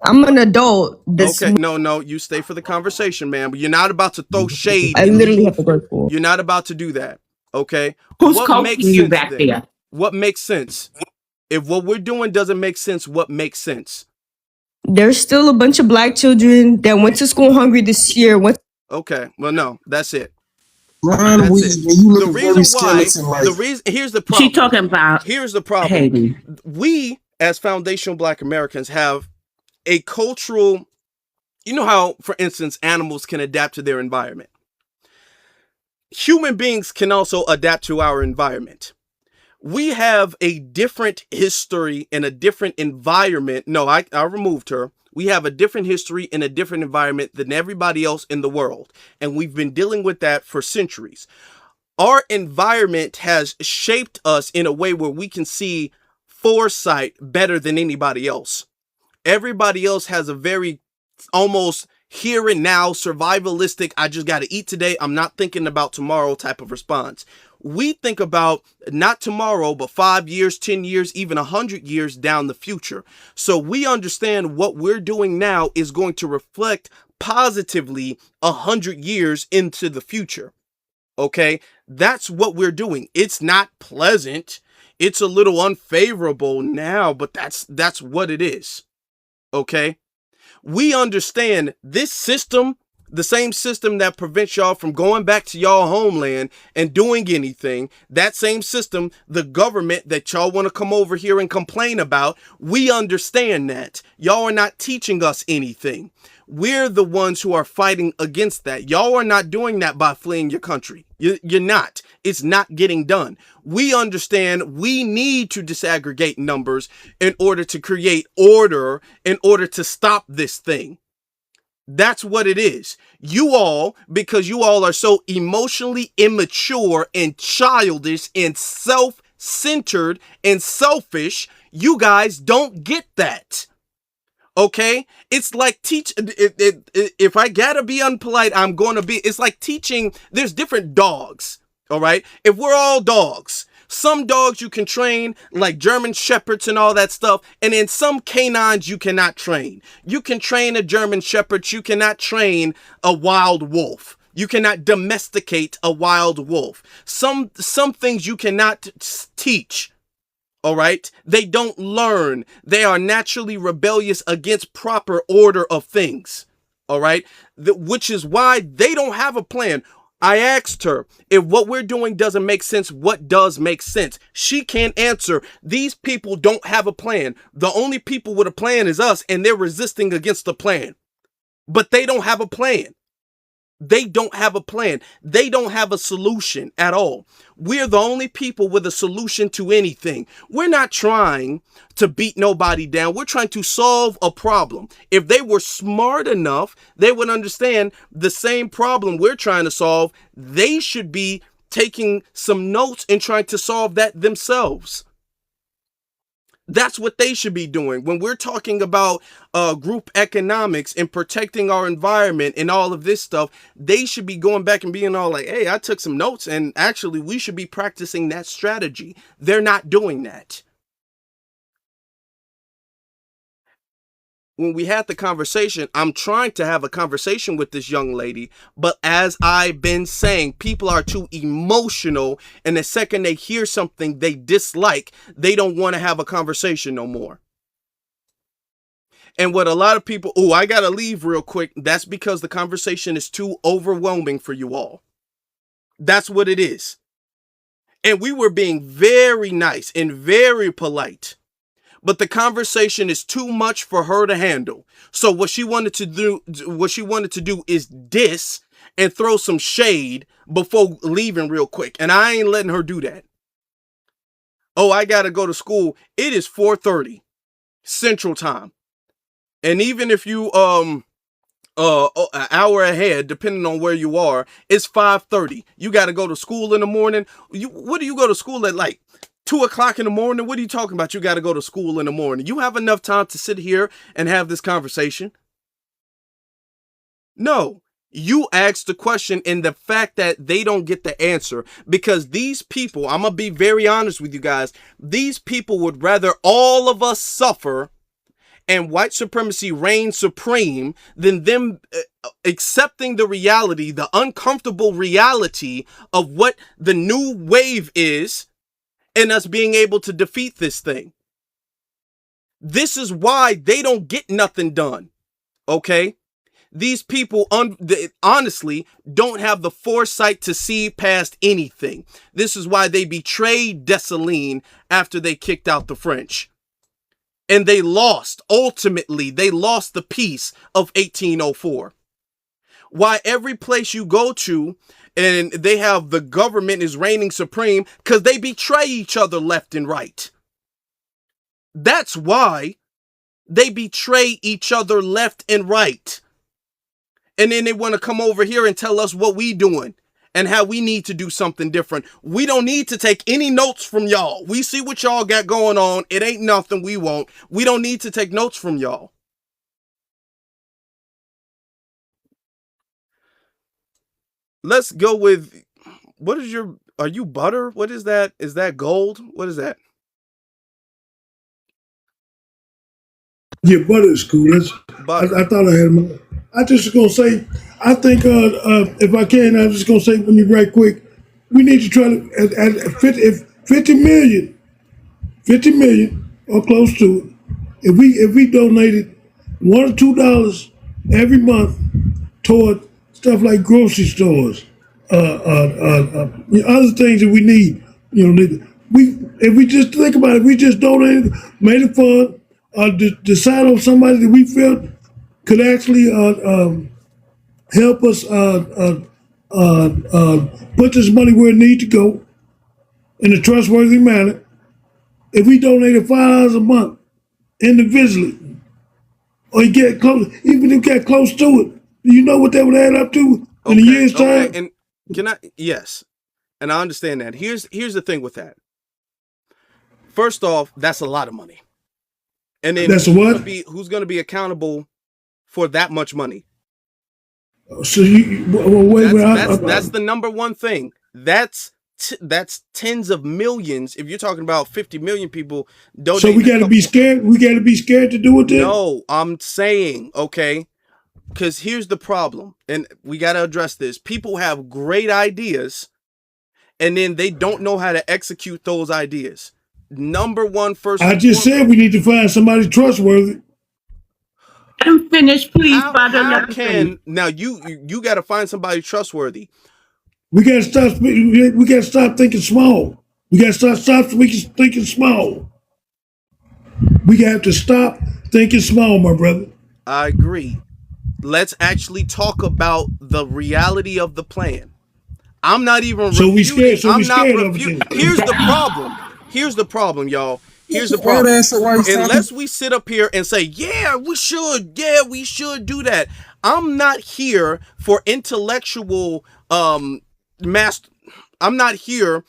I'm an adult. Okay, no, you stay for the conversation, man. But you're not about to throw shade. I literally have to go to school. You're not about to do that. Okay. Who's coaching you back there? What makes sense? If what we're doing doesn't make sense, what makes sense? There's still a bunch of black children that went to school hungry this year. Okay, well, no, that's it. Ron, Here's the problem. She talking about. Here's the problem. Hayden. We, as foundational Black Americans, have a cultural. You know how, for instance, animals can adapt to their environment. Human beings can also adapt to our environment. We have a different history and a different environment. No, I removed her. We have a different history and a different environment than everybody else in the world. And we've been dealing with that for centuries. Our environment has shaped us in a way where we can see foresight better than anybody else. Everybody else has a very almost here and now survivalistic, I just got to eat today, I'm not thinking about tomorrow type of response. We think about not tomorrow, but 5 years, 10 years, even 100 years down the future. So we understand what we're doing now is going to reflect positively 100 years into the future. Okay, that's what we're doing. It's not pleasant. It's a little unfavorable now, but that's what it is. Okay. We understand this system, the same system that prevents y'all from going back to y'all homeland and doing anything, that same system, the government that y'all want to come over here and complain about, we understand that. Y'all are not teaching us anything. We're the ones who are fighting against that. Y'all are not doing that by fleeing your country. You're not. It's not getting done. We understand we need to disaggregate numbers in order to create order, in order to stop this thing. That's what it is. You all, because you all are so emotionally immature and childish and self-centered and selfish, you guys don't get that. Okay? It's like if I gotta be unpolite, I'm gonna be. It's like teaching, there's different dogs. All right? If we're all dogs, some dogs you can train, like German Shepherds and all that stuff, and then some canines you cannot train. You can train a German Shepherd, you cannot train a wild wolf. You cannot domesticate a wild wolf. Some things you cannot teach. All right. They don't learn. They are naturally rebellious against proper order of things. All right. Which is why they don't have a plan. I asked her, if what we're doing doesn't make sense, what does make sense? She can't answer. These people don't have a plan. The only people with a plan is us, and they're resisting against the plan. But they don't have a plan. They don't have a plan. They don't have a solution at all. We're the only people with a solution to anything. We're not trying to beat nobody down. We're trying to solve a problem. If they were smart enough, they would understand the same problem we're trying to solve. They should be taking some notes and trying to solve that themselves. That's what they should be doing. When we're talking about group economics and protecting our environment and all of this stuff, they should be going back and being all like, hey, I took some notes, and actually we should be practicing that strategy. They're not doing that. When we had the conversation, I'm trying to have a conversation with this young lady, but as I've been saying, people are too emotional, and the second they hear something they dislike, they don't want to have a conversation no more. And what a lot of people, oh, I gotta leave real quick, that's because the conversation is too overwhelming for you all. That's what it is. And we were being very nice and very polite. But the conversation is too much for her to handle. So what she wanted to do is diss and throw some shade before leaving real quick. And I ain't letting her do that. Oh, I gotta go to school. It is 4:30 Central Time. And even if you an hour ahead, depending on where you are, it's 5:30. You gotta go to school in the morning. What do you go to school at, like 2 o'clock in the morning? What are you talking about? You got to go to school in the morning. You have enough time to sit here and have this conversation? No. You asked the question, and the fact that they don't get the answer, because these people, I'm going to be very honest with you guys, these people would rather all of us suffer and white supremacy reign supreme than them accepting the reality, the uncomfortable reality of what the new wave is, and us being able to defeat this thing. This is why they don't get nothing done. Okay? These people honestly don't have the foresight to see past anything. This is why they betrayed Dessalines after they kicked out the French. And they lost, ultimately, they lost the peace of 1804. Why every place you go to, and they have the government is reigning supreme, because they betray each other left and right. That's why they betray each other left and right. And then they want to come over here and tell us what we doing and how we need to do something different. We don't need to take any notes from y'all. We see what y'all got going on. It ain't nothing we want. We don't need to take notes from y'all. Let's go with, what is your, are you butter? What is that? Is that gold? What is that? Yeah, butter is cool. I thought I had my. I just gonna say. I think if I can, I'm just gonna say when you right quick. We need to try to at 50 million, 50 million or close to it. If we donated $1 or $2 every month toward stuff like grocery stores, other things that we need. We if we just think about it, we just donated, made a fund, decide on somebody that we felt could actually help us put this money where it needs to go in a trustworthy manner. If we donated $5 a month individually, or you get close, even if you get close to it, do you know what that would add up to in a Okay, year's okay, time? and can I? Yes, and I understand that. Here's the thing with that. First off, that's a lot of money, and then That's a what? who's gonna be accountable for that much money? So you well, wait, wait. That's the number one thing. That's tens of millions. If you're talking about 50 million people So we donating a got to be couple. scared. We got to be scared to do it then. No, I'm saying, okay, because here's the problem, and we got to address this. People have great ideas, and then they don't know how to execute those ideas. Number one, first I and just said foremost. we need to find somebody trustworthy. Let him finish, please, brother. How Let him finish. can now you got to find somebody trustworthy? We got to stop. We got to stop thinking small. We got to stop thinking small. We got to stop thinking small, my brother. I agree. Let's actually talk about the reality of the plan. I'm not even So we refuting. scared. So we I'm not scared of it. refuting. Then. Here's the problem. Here's the problem, y'all. Here's the Why problem. answer why he's talking? Unless we sit up here and say, yeah, we should do that. I'm not here for intellectual master. I'm not here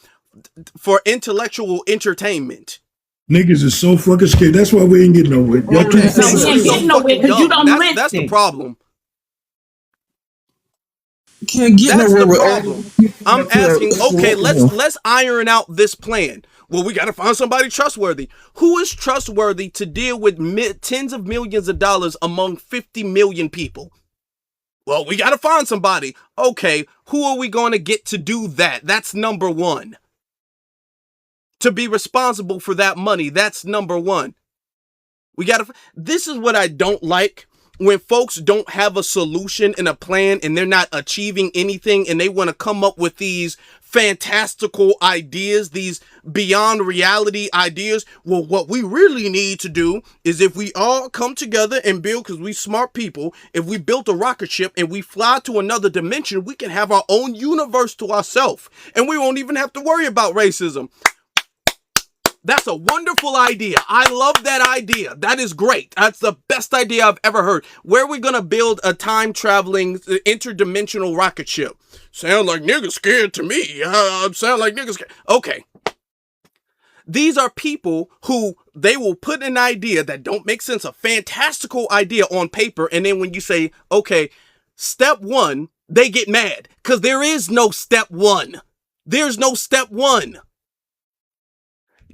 for intellectual entertainment. Niggas is so fucking scared. That's why we ain't getting nowhere. Y'all too So we fucking ain't So getting scared. nowhere fucking because you dumb. don't That's the listen. problem. Can't get That's nowhere the with all problem. I'm asking, okay, let's iron out this plan. Well, we got to find somebody trustworthy. Who is trustworthy to deal with tens of millions of dollars among 50 million people? Well, we got to find somebody. Okay, who are we going to get to do that? That's number one. To be responsible for that money, that's number one. This is what I don't like. When folks don't have a solution and a plan and they're not achieving anything and they want to come up with these fantastical ideas, these beyond reality ideas. Well, what we really need to do is if we all come together and build, because we smart people, if we built a rocket ship and we fly to another dimension, we can have our own universe to ourselves and we won't even have to worry about racism. That's a wonderful idea. I love that idea. That is great. That's the best idea I've ever heard. Where are we going to build a time-traveling interdimensional rocket ship? Sound like niggas scared to me. Sound like niggas scared. Okay. These are people who they will put an idea that don't make sense, a fantastical idea on paper, and then when you say, okay, step one, they get mad because there is no step one. There's no step one.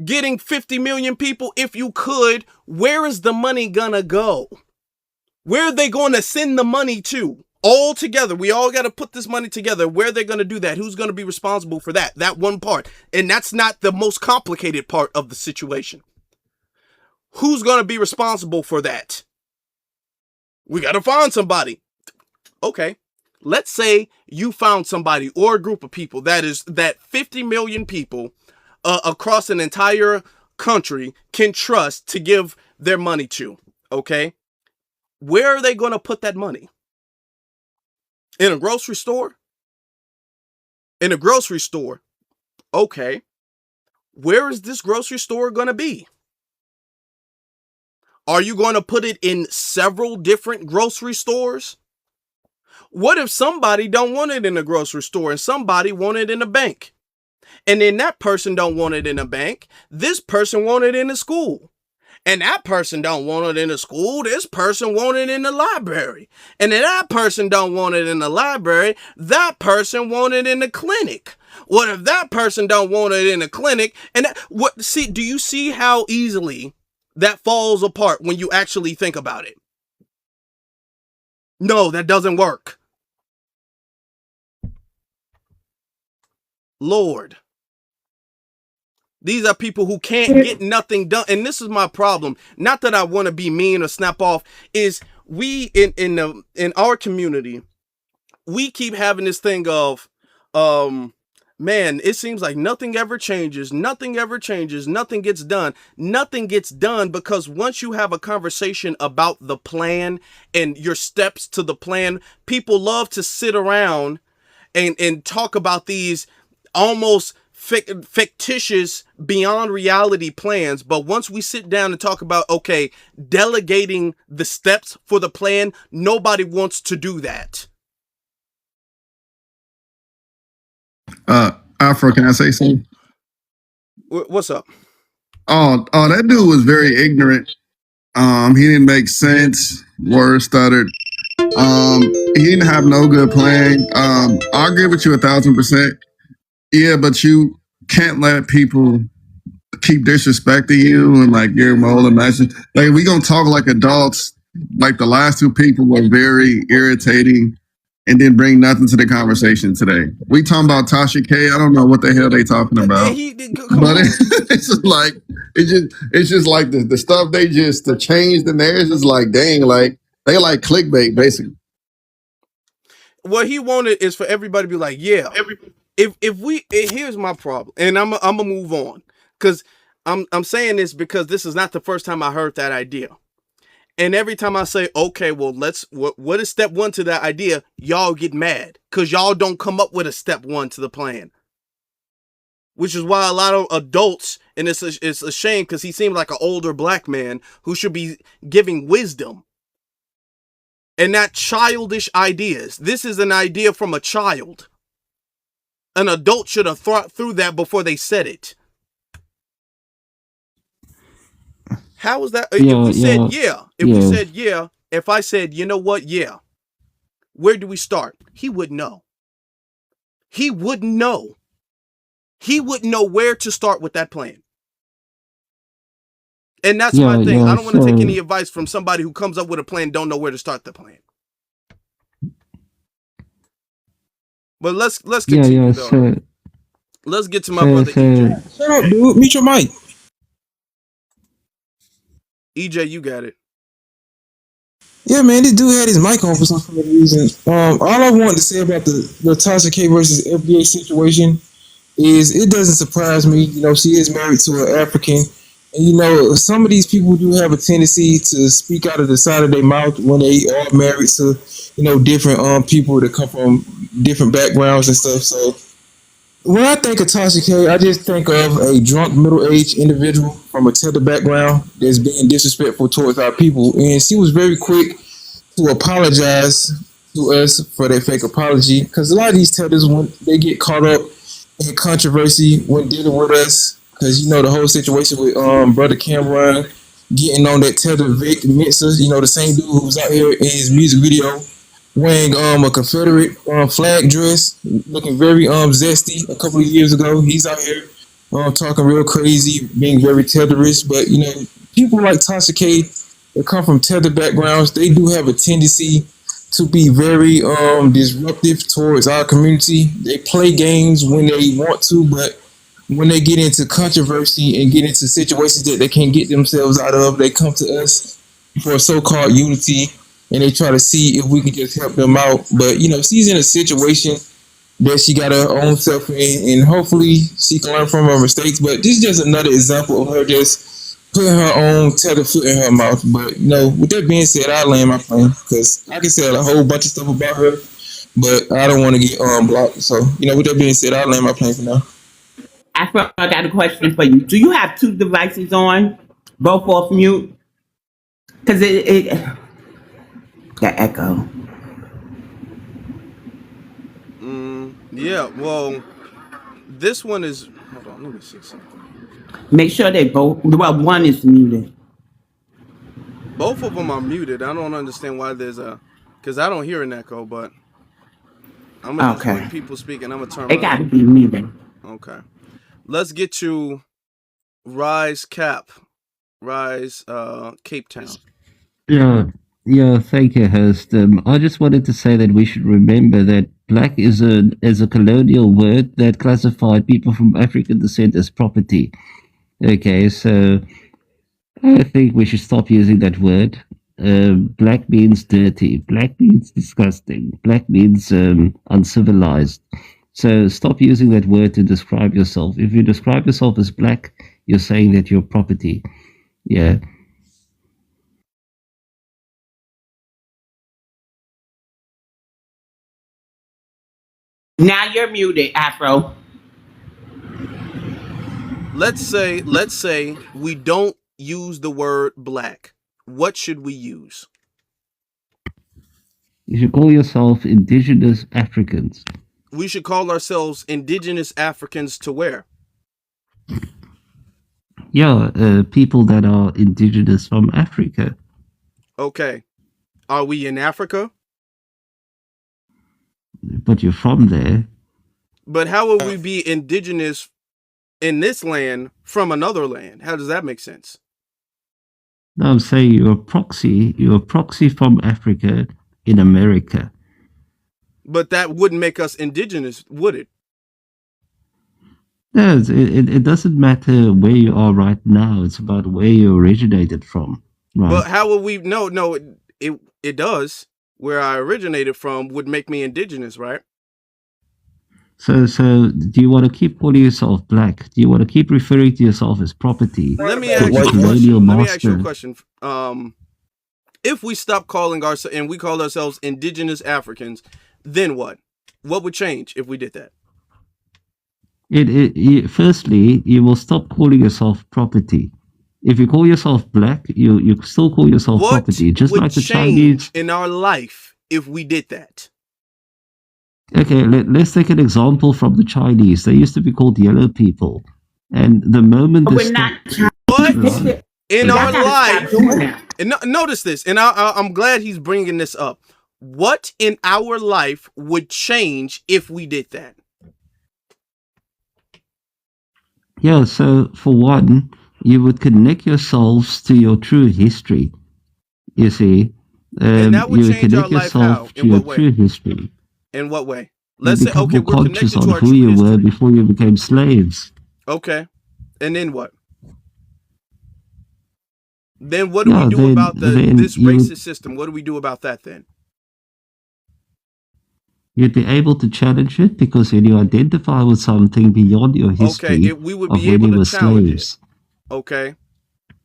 Getting 50 million people, if you could, where is the money gonna go? Where are they going to send the money to? All together. We all got to put this money together. Where are they going to do that? Who's going to be responsible for that? That one part. And that's not the most complicated part of the situation. Who's going to be responsible for that? We got to find somebody. Okay. Let's say you found somebody or a group of people that 50 million people across an entire country can trust to give their money to, okay? Where are they going to put that money? In a grocery store? In a grocery store. Okay. Where is this grocery store going to be? Are you going to put it in several different grocery stores? What if somebody don't want it in a grocery store and somebody want it in a bank? And then that person don't want it in a bank. This person want it in a school. And that person don't want it in a school. This person want it in the library. And then that person don't want it in the library. That person want it in the clinic. What if that person don't want it in the clinic? And do you see how easily that falls apart when you actually think about it? No, that doesn't work. Lord. These are people who can't get nothing done. And this is my problem. Not that I want to be mean or snap off. Is we in our community, we keep having this thing of, man, it seems like nothing ever changes. Nothing ever changes. Nothing gets done. Nothing gets done because once you have a conversation about the plan and your steps to the plan, people love to sit around and talk about these almost fictitious, beyond reality plans. But once we sit down and talk about, okay, delegating the steps for the plan, nobody wants to do that. Afro, can I say something? What's up? Oh, that dude was very ignorant. He didn't make sense. Words stuttered. He didn't have no good plan. I'll give it you 1,000%. Yeah, but you can't let people keep disrespecting you and like your moral imagine. Like we gonna talk like adults. Like the last two people were very irritating and didn't bring nothing to the conversation today. We talking about Tasha K. I don't know what the hell they talking about. But it's just like it's just like the stuff they just to change the narrative is like dang, like they like clickbait basically. What he wanted is for everybody to be like, yeah. If we here's my problem, and I'm gonna move on because I'm saying this because this is not the first time I heard that idea. And every time I say, okay, well, what is step one to that idea? Y'all get mad because y'all don't come up with a step one to the plan. Which is why a lot of adults, and it's a shame because he seems like an older black man who should be giving wisdom and not childish ideas. This is an idea from a child. An adult should have thought through that before they said it. How is that? If we said yeah, if I said, you know what, yeah, where do we start? He wouldn't know. He wouldn't know. He wouldn't know where to start with that plan. And that's my thing. I don't want to take any advice from somebody who comes up with a plan, don't know where to start the plan. But let's continue though. Let's get to my brother EJ. Shut up, dude. Mute your mic. EJ, you got it. Yeah, man, this dude had his mic on for some reason. All I wanted to say about the Tasha K versus FBA situation is it doesn't surprise me. You know, she is married to an African. And, you know, some of these people do have a tendency to speak out of the side of their mouth when they are married to, you know, different people that come from different backgrounds and stuff. So when I think of Tasha K, I just think of a drunk middle-aged individual from a tether background that's being disrespectful towards our people. And she was very quick to apologize to us for their fake apology. Because a lot of these tethers, when they get caught up in controversy when dealing with us, because you know the whole situation with brother Cameron getting on that tether Vic Mensa, you know, the same dude who was out here in his music video wearing a Confederate flag dress, looking very zesty a couple of years ago. He's out here talking real crazy, being very tetherist. But you know, people like Tasha K that come from tether backgrounds, they do have a tendency to be very disruptive towards our community. They play games when they want to, but when they get into controversy and get into situations that they can't get themselves out of, they come to us for so-called unity and they try to see if we can just help them out. But you know, she's in a situation that she got her own self in, and hopefully she can learn from her mistakes. But this is just another example of her just putting her own tether foot in her mouth. But you know, with that being said, I land my plane because I can say a whole bunch of stuff about her, but I don't want to get blocked. So you know, with that being said, I'll land my plane for now. I got a question for you. Do you have two devices on, both off mute? Because the echo. Yeah, well, this one is. Hold on, let me see something. Make sure they both. Well, one is muted. Both of them are muted. I don't understand why there's a. Because I don't hear an echo, but I'm gonna just when people speak and I'm gonna turn. It got to be muted. Okay, let's get to Rise Cape Town. Yeah, thank you, host. I just wanted to say that we should remember that black is a colonial word that classified people from African descent as property. Okay, so I think we should stop using that word. Black means dirty. Black means disgusting. Black means uncivilized. So stop using that word to describe yourself. If you describe yourself as black, you're saying that you're property. Yeah. Now you're muted, Afro. let's say we don't use the word black. What should we use? You should call yourself indigenous Africans. We should call ourselves indigenous Africans to where? Yeah, people that are indigenous from Africa. Okay. Are we in Africa? But you're from there. But how will we be indigenous in this land from another land? How does that make sense? No, I'm saying you're a proxy from Africa in America. But that wouldn't make us indigenous, would it? No, it doesn't matter where you are right now. It's about where you originated from, right? But how will we? No, it does. Where I originated from would make me indigenous, right? So do you want to keep calling yourself black? Do you want to keep referring to yourself as property? Let me that ask your you a colonial question. Let me ask you a master? question. If we stop calling ourselves and we call ourselves indigenous Africans, then what? What would change if we did that? Firstly, you will stop calling yourself property. If you call yourself black, you still call yourself What property, just would like the change Chinese. in our life if we did that? Okay, let's take an example from the Chinese. They used to be called yellow people, and the moment they We're not stopped, What Chinese. in Y'all our gotta stop life? doing that. And notice this, and I'm glad he's bringing this up. What in our life would change if we did that? yeah. So for one, you would connect yourselves to your true history. You see, And that would you would change our connect life how? yourself to In your what way? true history. In what way? You Let's say, become okay, more we're conscious connected on to our who true you were history. before you became slaves. Okay. And then what? Then what do we Yeah, do about then this racist system? What do we do about that then? you'd be able to challenge it because then you identify with something beyond your Okay, history we would of be when able you to were challenge it. slaves. Okay.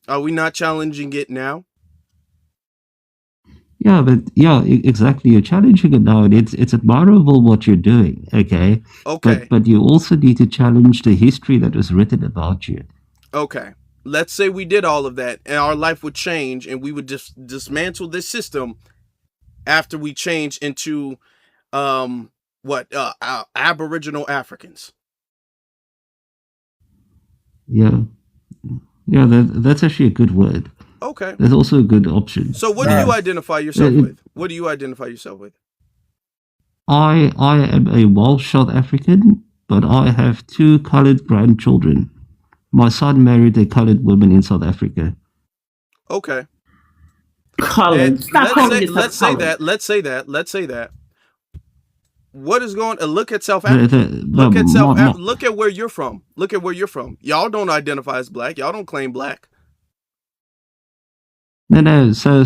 Are we not challenging it now? Yeah, but exactly. You're challenging it now, and it's admirable what you're doing. Okay, Okay. but you also need to challenge the history that was written about you. Okay. Let's say we did all of that and our life would change and we would just dismantle this system after we change into Aboriginal Africans. Yeah, that's actually a good word. Okay. That's also a good option. So what do you identify yourself with? What do you identify yourself with? I am a Welsh South African, but I have 2 colored grandchildren. My son married a colored woman in South Africa. Okay. Colored. Stop calling yourself Let's say colored. let's say that. What is going? Look at South The- Africa. the- Look at my- Look at where you're from. Look at where you're from. Y'all don't identify as black. Y'all don't claim black. No. So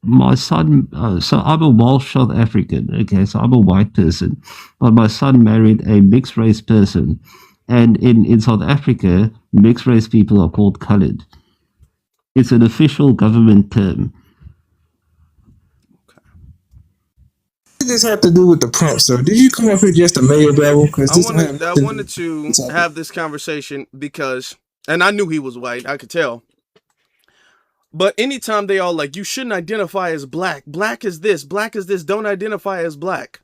my son. So I'm a Welsh South African. Okay, so I'm a white person, but my son married a mixed race person, and in South Africa, mixed race people are called colored. It's an official government term. What does this have to do with the prompt? So, did you come up here just to mayor babble? Because this don't have I nothing wanted to to have this conversation because, and I knew he was white. I could tell. But anytime they all like, you shouldn't identify as black. Black is this. Black is this. Don't identify as black.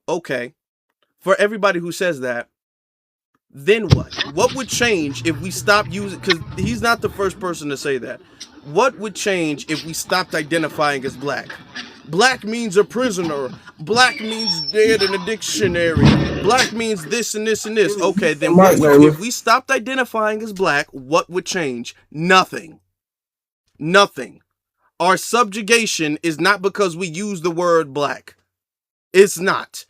Okay. For everybody who says that, then what? What would change if we stopped using, because he's not the first person to say that. What would change if we stopped identifying as black? Black means a prisoner. Black means dead in a dictionary. Black means this and this and this. Okay, then Mike, if we stopped identifying as black, what would change? Nothing. Nothing. Our subjugation is not because we use the word black. It's not.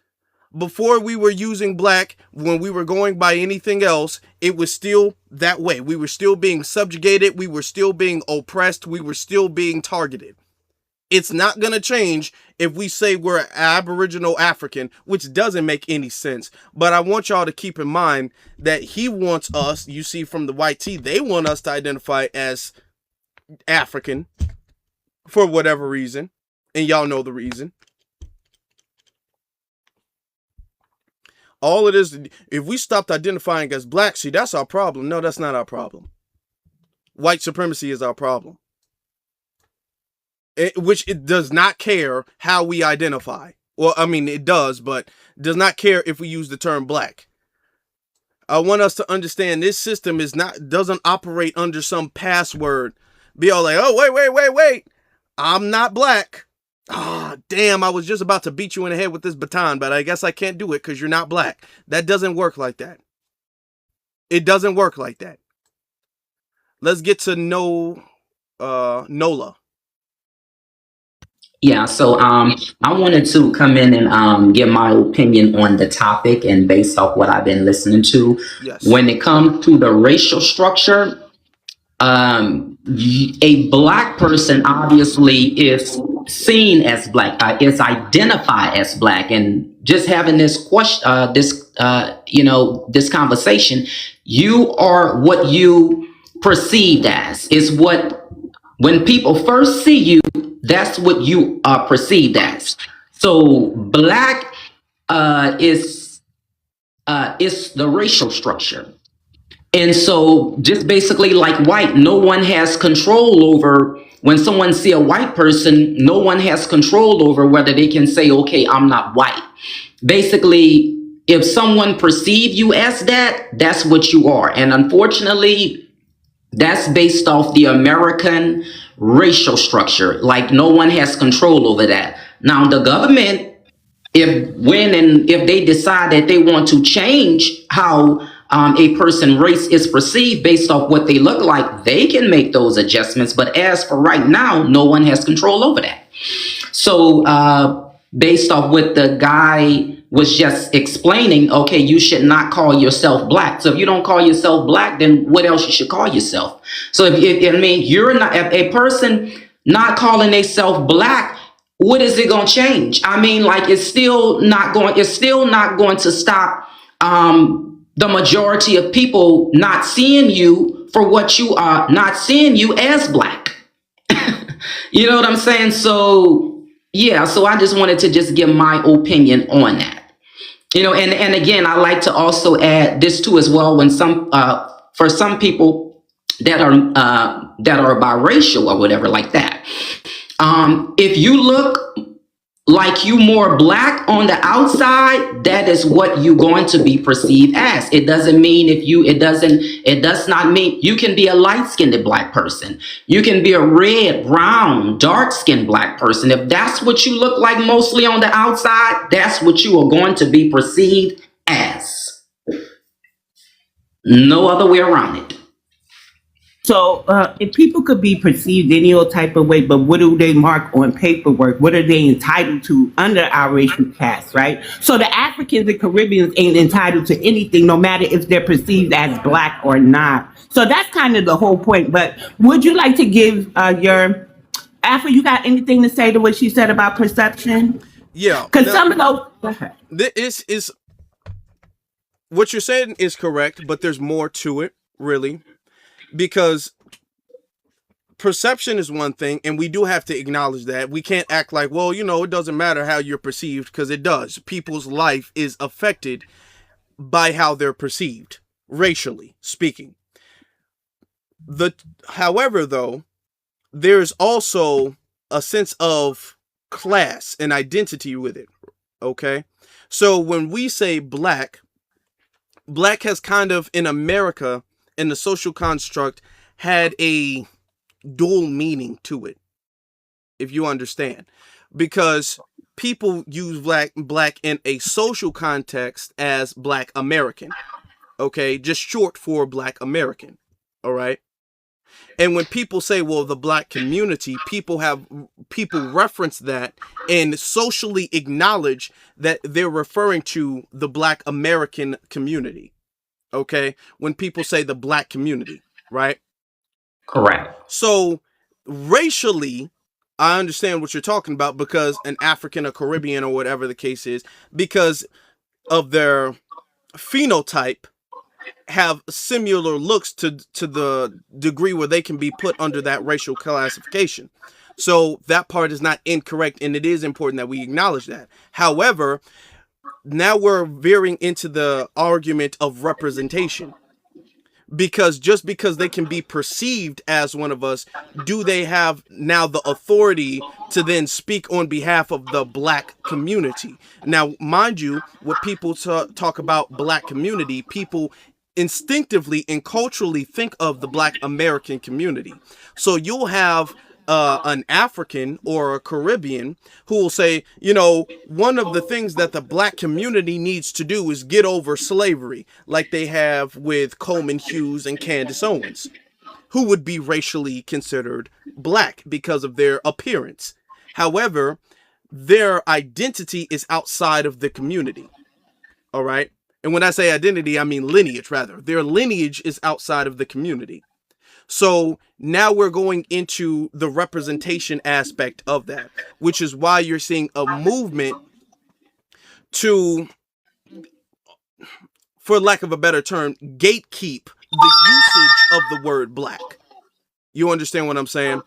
Before we were using black, when we were going by anything else, it was still that way. We were still being subjugated. We were still being oppressed. We were still being targeted. It's not going to change if we say we're Aboriginal African, which doesn't make any sense. But I want y'all to keep in mind that he wants us, you see from the white tee, they want us to identify as African for whatever reason. And y'all know the reason. All it is, if we stopped identifying as black, see, that's our problem. No, that's not our problem. White supremacy is our problem. Which it does not care how we identify. Well, I mean, it does, but does not care if we use the term black. I want us to understand this system doesn't operate under some password. Be all like, oh, wait. I'm not black. Ah, damn, I was just about to beat you in the head with this baton, but I guess I can't do it because you're not black. That doesn't work like that. It doesn't work like that. Let's get to Nola. Yeah, so I wanted to come in and give my opinion on the topic, and based off what I've been listening to. Yes. When it comes to the racial structure, a black person obviously is seen as black, is identified as black, and just having this question, this conversation, you are what you perceived as. Is what, when people first see you, that's what you are perceived as. So black is the racial structure. And so just basically like white, no one has control over, when someone see a white person, no one has control over whether they can say, okay, I'm not white. Basically, if someone perceive you as that, that's what you are. And unfortunately, that's based off the American racial structure. Like no one has control over that. Now the government, if they decide that they want to change how a person race is perceived based off what they look like, they can make those adjustments. But as for right now, no one has control over that. So based off what the guy was just explaining, okay, you should not call yourself black. So if you don't call yourself black, then what else you should call yourself? So if you're not a person not calling themselves black, what is it going to change? I mean, like it's still not going to stop the majority of people not seeing you for what you are, not seeing you as black. You know what I'm saying? So yeah, so I just wanted to just give my opinion on that. And again, I like to also add this too as well. When for some people that are biracial or whatever like that, if you look like you more black on the outside, that is what you're going to be perceived as. It doesn't mean it does not mean you can be a light-skinned black person. You can be a red, brown, dark-skinned black person. If that's what you look like mostly on the outside, that's what you are going to be perceived as. No other way around it. So if people could be perceived any old type of way, but what do they mark on paperwork? What are they entitled to under our racial caste, right? So the Africans and Caribbeans ain't entitled to anything, no matter if they're perceived as black or not. So that's kind of the whole point. But would you like to give your Afro, you got anything to say to what she said about perception? Yeah. Because some of those... This is what you're saying is correct, but there's more to it, really. Because perception is one thing, and we do have to acknowledge that. We can't act like, well, it doesn't matter how you're perceived, because it does. People's life is affected by how they're perceived, racially speaking. However, though, there's also a sense of class and identity with it, okay? So when we say black has kind of, in America, in the social construct, had a dual meaning to it, if you understand, because people use black in a social context as Black American, okay, just short for Black American, all right. And when people say, well, the black community, people reference that and socially acknowledge that they're referring to the Black American community. Okay, when people say the black community, right? Correct. So racially, I understand what you're talking about, because an African or Caribbean or whatever the case is, because of their phenotype, have similar looks to the degree where they can be put under that racial classification. So that part is not incorrect, and it is important that we acknowledge that. However, now we're veering into the argument of representation, because just because they can be perceived as one of us, do they have now the authority to then speak on behalf of the black community? Now, mind you, when people talk about black community, people instinctively and culturally think of the black American community. So you'll have an African or a Caribbean who will say, one of the things that the black community needs to do is get over slavery, like they have with Coleman Hughes and Candace Owens, who would be racially considered black because of their appearance. However, their identity is outside of the community. All right. And when I say identity, I mean lineage, rather. Their lineage is outside of the community. So now we're going into the representation aspect of that, which is why you're seeing a movement to, for lack of a better term, gatekeep the usage of the word black. You understand what I'm saying?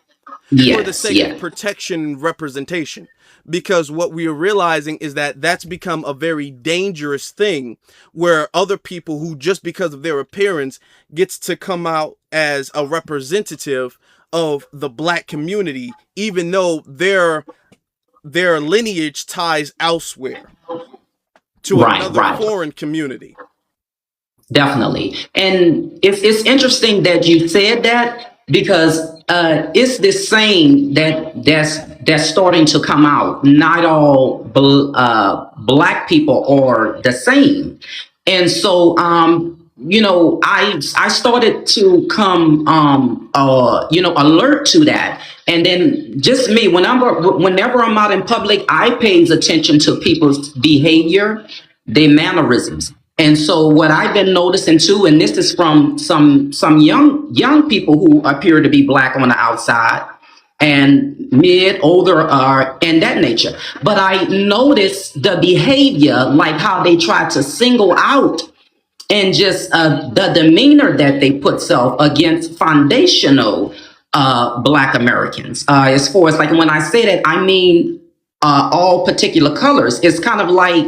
For the Yes, sake of yeah. protection and representation. Because what we are realizing is that that's become a very dangerous thing, where other people who, just because of their appearance, gets to come out as a representative of the black community, even though their lineage ties elsewhere to Right, another right. foreign community. Definitely. And it's interesting that you said that, because it's this saying that's starting to come out. Not all black people are the same. And so I started to come alert to that. And then just me, whenever I'm out in public, I pays attention to people's behavior, their mannerisms. And so what I've been noticing too, and this is from some young people who appear to be black on the outside, and mid, older, and that nature. But I noticed the behavior, like how they try to single out, and just the demeanor that they put self against foundational black Americans. As far as, like, when I say that, I mean all particular colors. It's kind of like,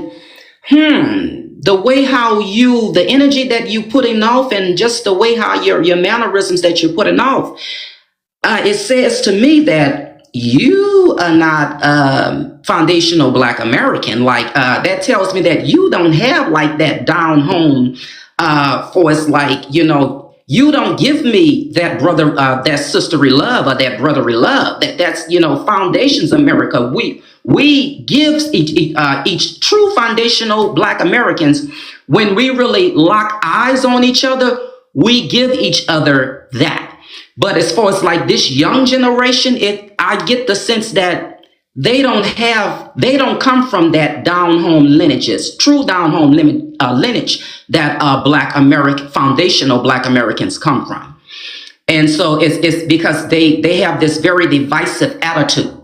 the way how the energy that you putting off, and just the way how your mannerisms that you're putting off, it says to me that you are not foundational black American. Like, that tells me that you don't have like that down home force, like, you don't give me that brother, that sisterly love, or that brotherly love. That's foundations America. We give each true foundational black Americans, when we really lock eyes on each other, we give each other that. But as far as like this young generation, I get the sense that they don't come from that down home lineages, true down home lineage that black American, foundational black Americans come from. And so it's because they have this very divisive attitude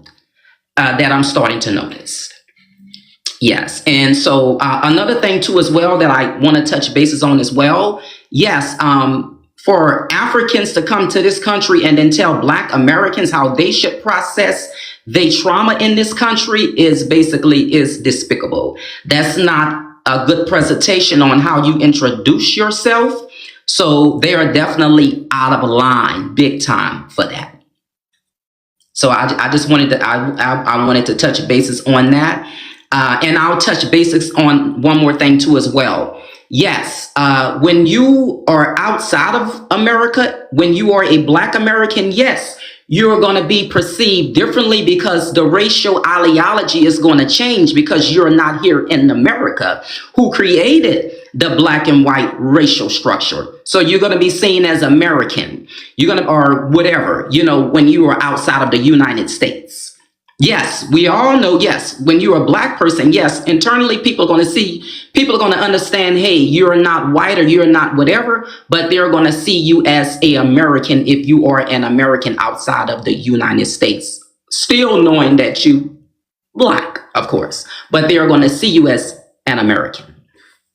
that I'm starting to notice. Yes. And so another thing too as well that I want to touch bases on as well. Yes. For Africans to come to this country and then tell black Americans how they should process their trauma in this country is despicable. That's not a good presentation on how you introduce yourself. So they are definitely out of line, big time, for that. So I just wanted to I wanted to touch bases on that, and I'll touch bases on one more thing too as well. Yes, when you are outside of America, when you are a black American, yes, you're going to be perceived differently, because the racial ideology is going to change, because you're not here in America, who created the black and white racial structure. So you're going to be seen as American. You're going to, or whatever, when you are outside of the United States. Yes, we all know, yes, when you're a black person, yes, internally people are going to understand, hey, you're not white or you're not whatever, but they're going to see you as a American if you are an American outside of the United States, still knowing that you black, of course, but they're going to see you as an American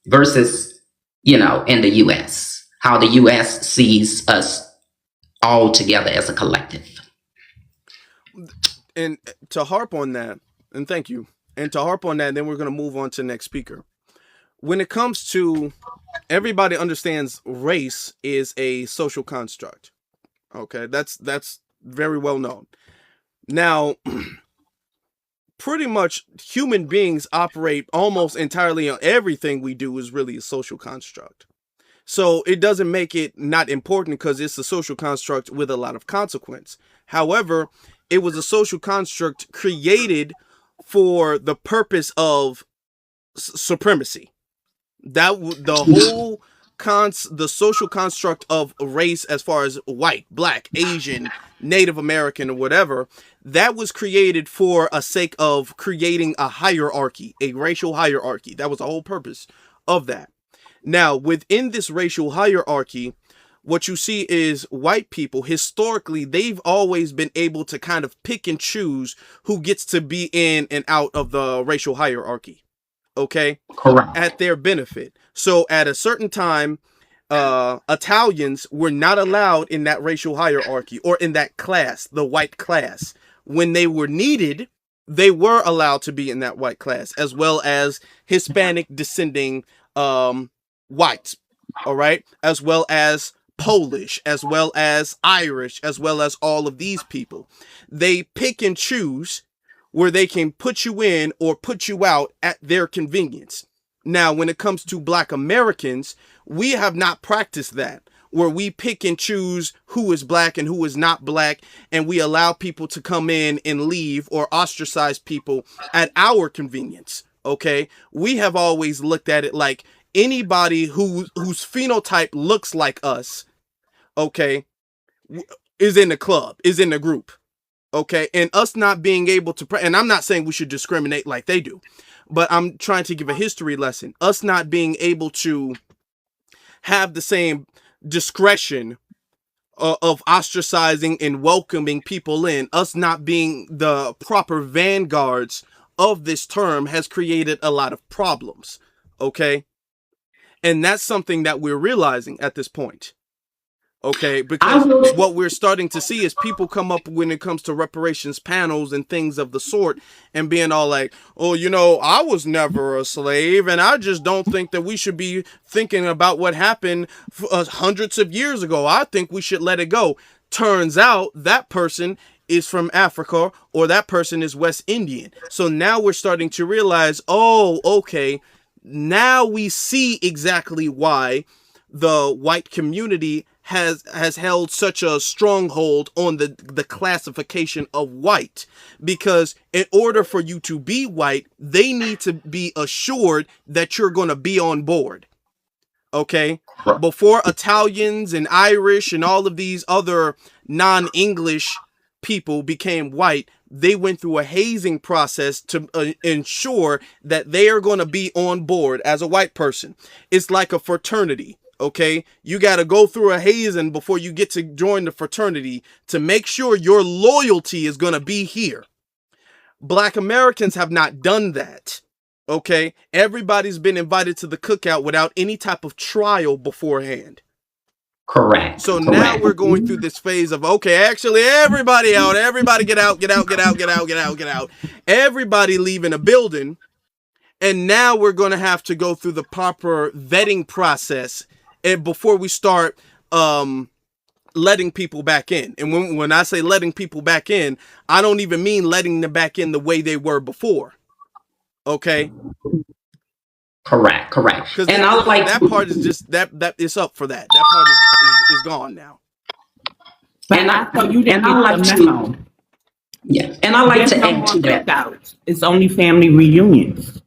versus, in the US, how the US sees us all together as a collective. And to harp on that, and thank you. And to harp on that, then we're going to move on to the next speaker. When it comes to, everybody understands race is a social construct. Okay, that's very well known. Now, pretty much human beings operate almost entirely on everything we do is really a social construct. So it doesn't make it not important because it's a social construct with a lot of consequence. However, it was a social construct created for the purpose of supremacy. That the whole the social construct of race, as far as white, black, Asian, Native American, or whatever, that was created for a sake of creating a hierarchy, a racial hierarchy. That was the whole purpose of that. Now, within this racial hierarchy, what you see is white people, historically, they've always been able to kind of pick and choose who gets to be in and out of the racial hierarchy. Okay? Correct. At their benefit. So at a certain time, Italians were not allowed in that racial hierarchy or in that class, the white class. When they were needed, they were allowed to be in that white class, as well as Hispanic descending whites, all right, as well as Polish, as well as Irish, as well as all of these people. They pick and choose where they can put you in or put you out at their convenience. Now, when it comes to Black Americans, we have not practiced that, where we pick and choose who is black and who is not black, and we allow people to come in and leave or ostracize people at our convenience. Okay, we have always looked at it like anybody whose phenotype looks like us, okay, is in the club, is in the group. Okay, and us not being able to, and I'm not saying we should discriminate like they do, but I'm trying to give a history lesson. Us not being able to have the same discretion of ostracizing and welcoming people in, us not being the proper vanguards of this term has created a lot of problems. Okay, and that's something that we're realizing at this point. Okay, because what we're starting to see is people come up when it comes to reparations panels and things of the sort and being all like, oh, you know, I was never a slave and I just don't think that we should be thinking about what happened hundreds of years ago. I think we should let it go. Turns out that person is from Africa or that person is West Indian. So now we're starting to realize, oh, okay, now we see exactly why the white community has held such a stronghold on the classification of white, because in order for you to be white, they need to be assured that you're going to be on board. Okay, before Italians and Irish and all of these other non-English people became white, they went through a hazing process to ensure that they are going to be on board as a white person. It's like a fraternity. Okay, you got to go through a hazing before you get to join the fraternity to make sure your loyalty is going to be here. Black Americans have not done that. Okay, everybody's been invited to the cookout without any type of trial beforehand. Correct. So now we're going through this phase of, okay, actually everybody out, everybody get out, get out, get out, get out, get out, get out. Everybody leaving a building. And now we're going to have to go through the proper vetting process and before we start letting people back in. And when I say letting people back in, I don't even mean letting them back in the way they were before. Okay? Correct. Because And I like that part is just that it's up for that. That part is gone now. But I thought you didn't get the memo. Yeah, and I like to add to that. Cookouts. It's only family reunions.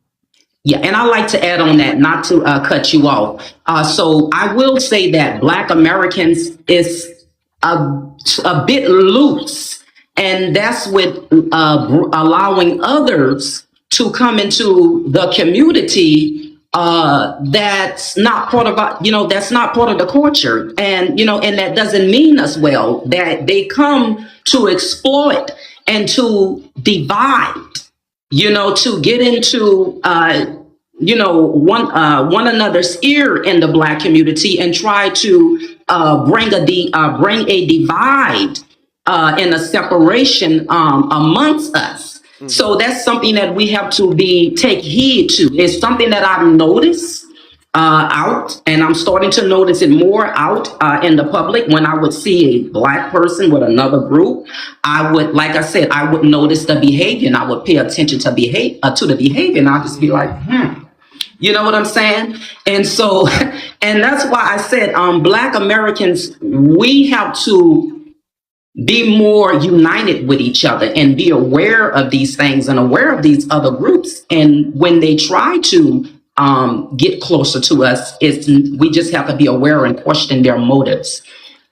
Yeah, and I like to add on that, not to cut you off. So I will say that Black Americans is a bit loose, and that's with allowing others to come into the community that's not part of that's not part of the culture, and and that doesn't mean us well. That they come to exploit and to divide. To get into, one another's ear in the Black community and try to bring a divide and a separation amongst us. Mm-hmm. So that's something that we have to be take heed to. It's something that I've noticed out, and I'm starting to notice it more out in the public. When I would see a black person with another group, I would, like I said, I would notice the behavior, and I would pay attention to the behavior, and I'll just be like, you know what I'm saying? And so, and that's why I said, Black Americans, we have to be more united with each other and be aware of these things and aware of these other groups. And when they try to get closer to us, we just have to be aware and question their motives.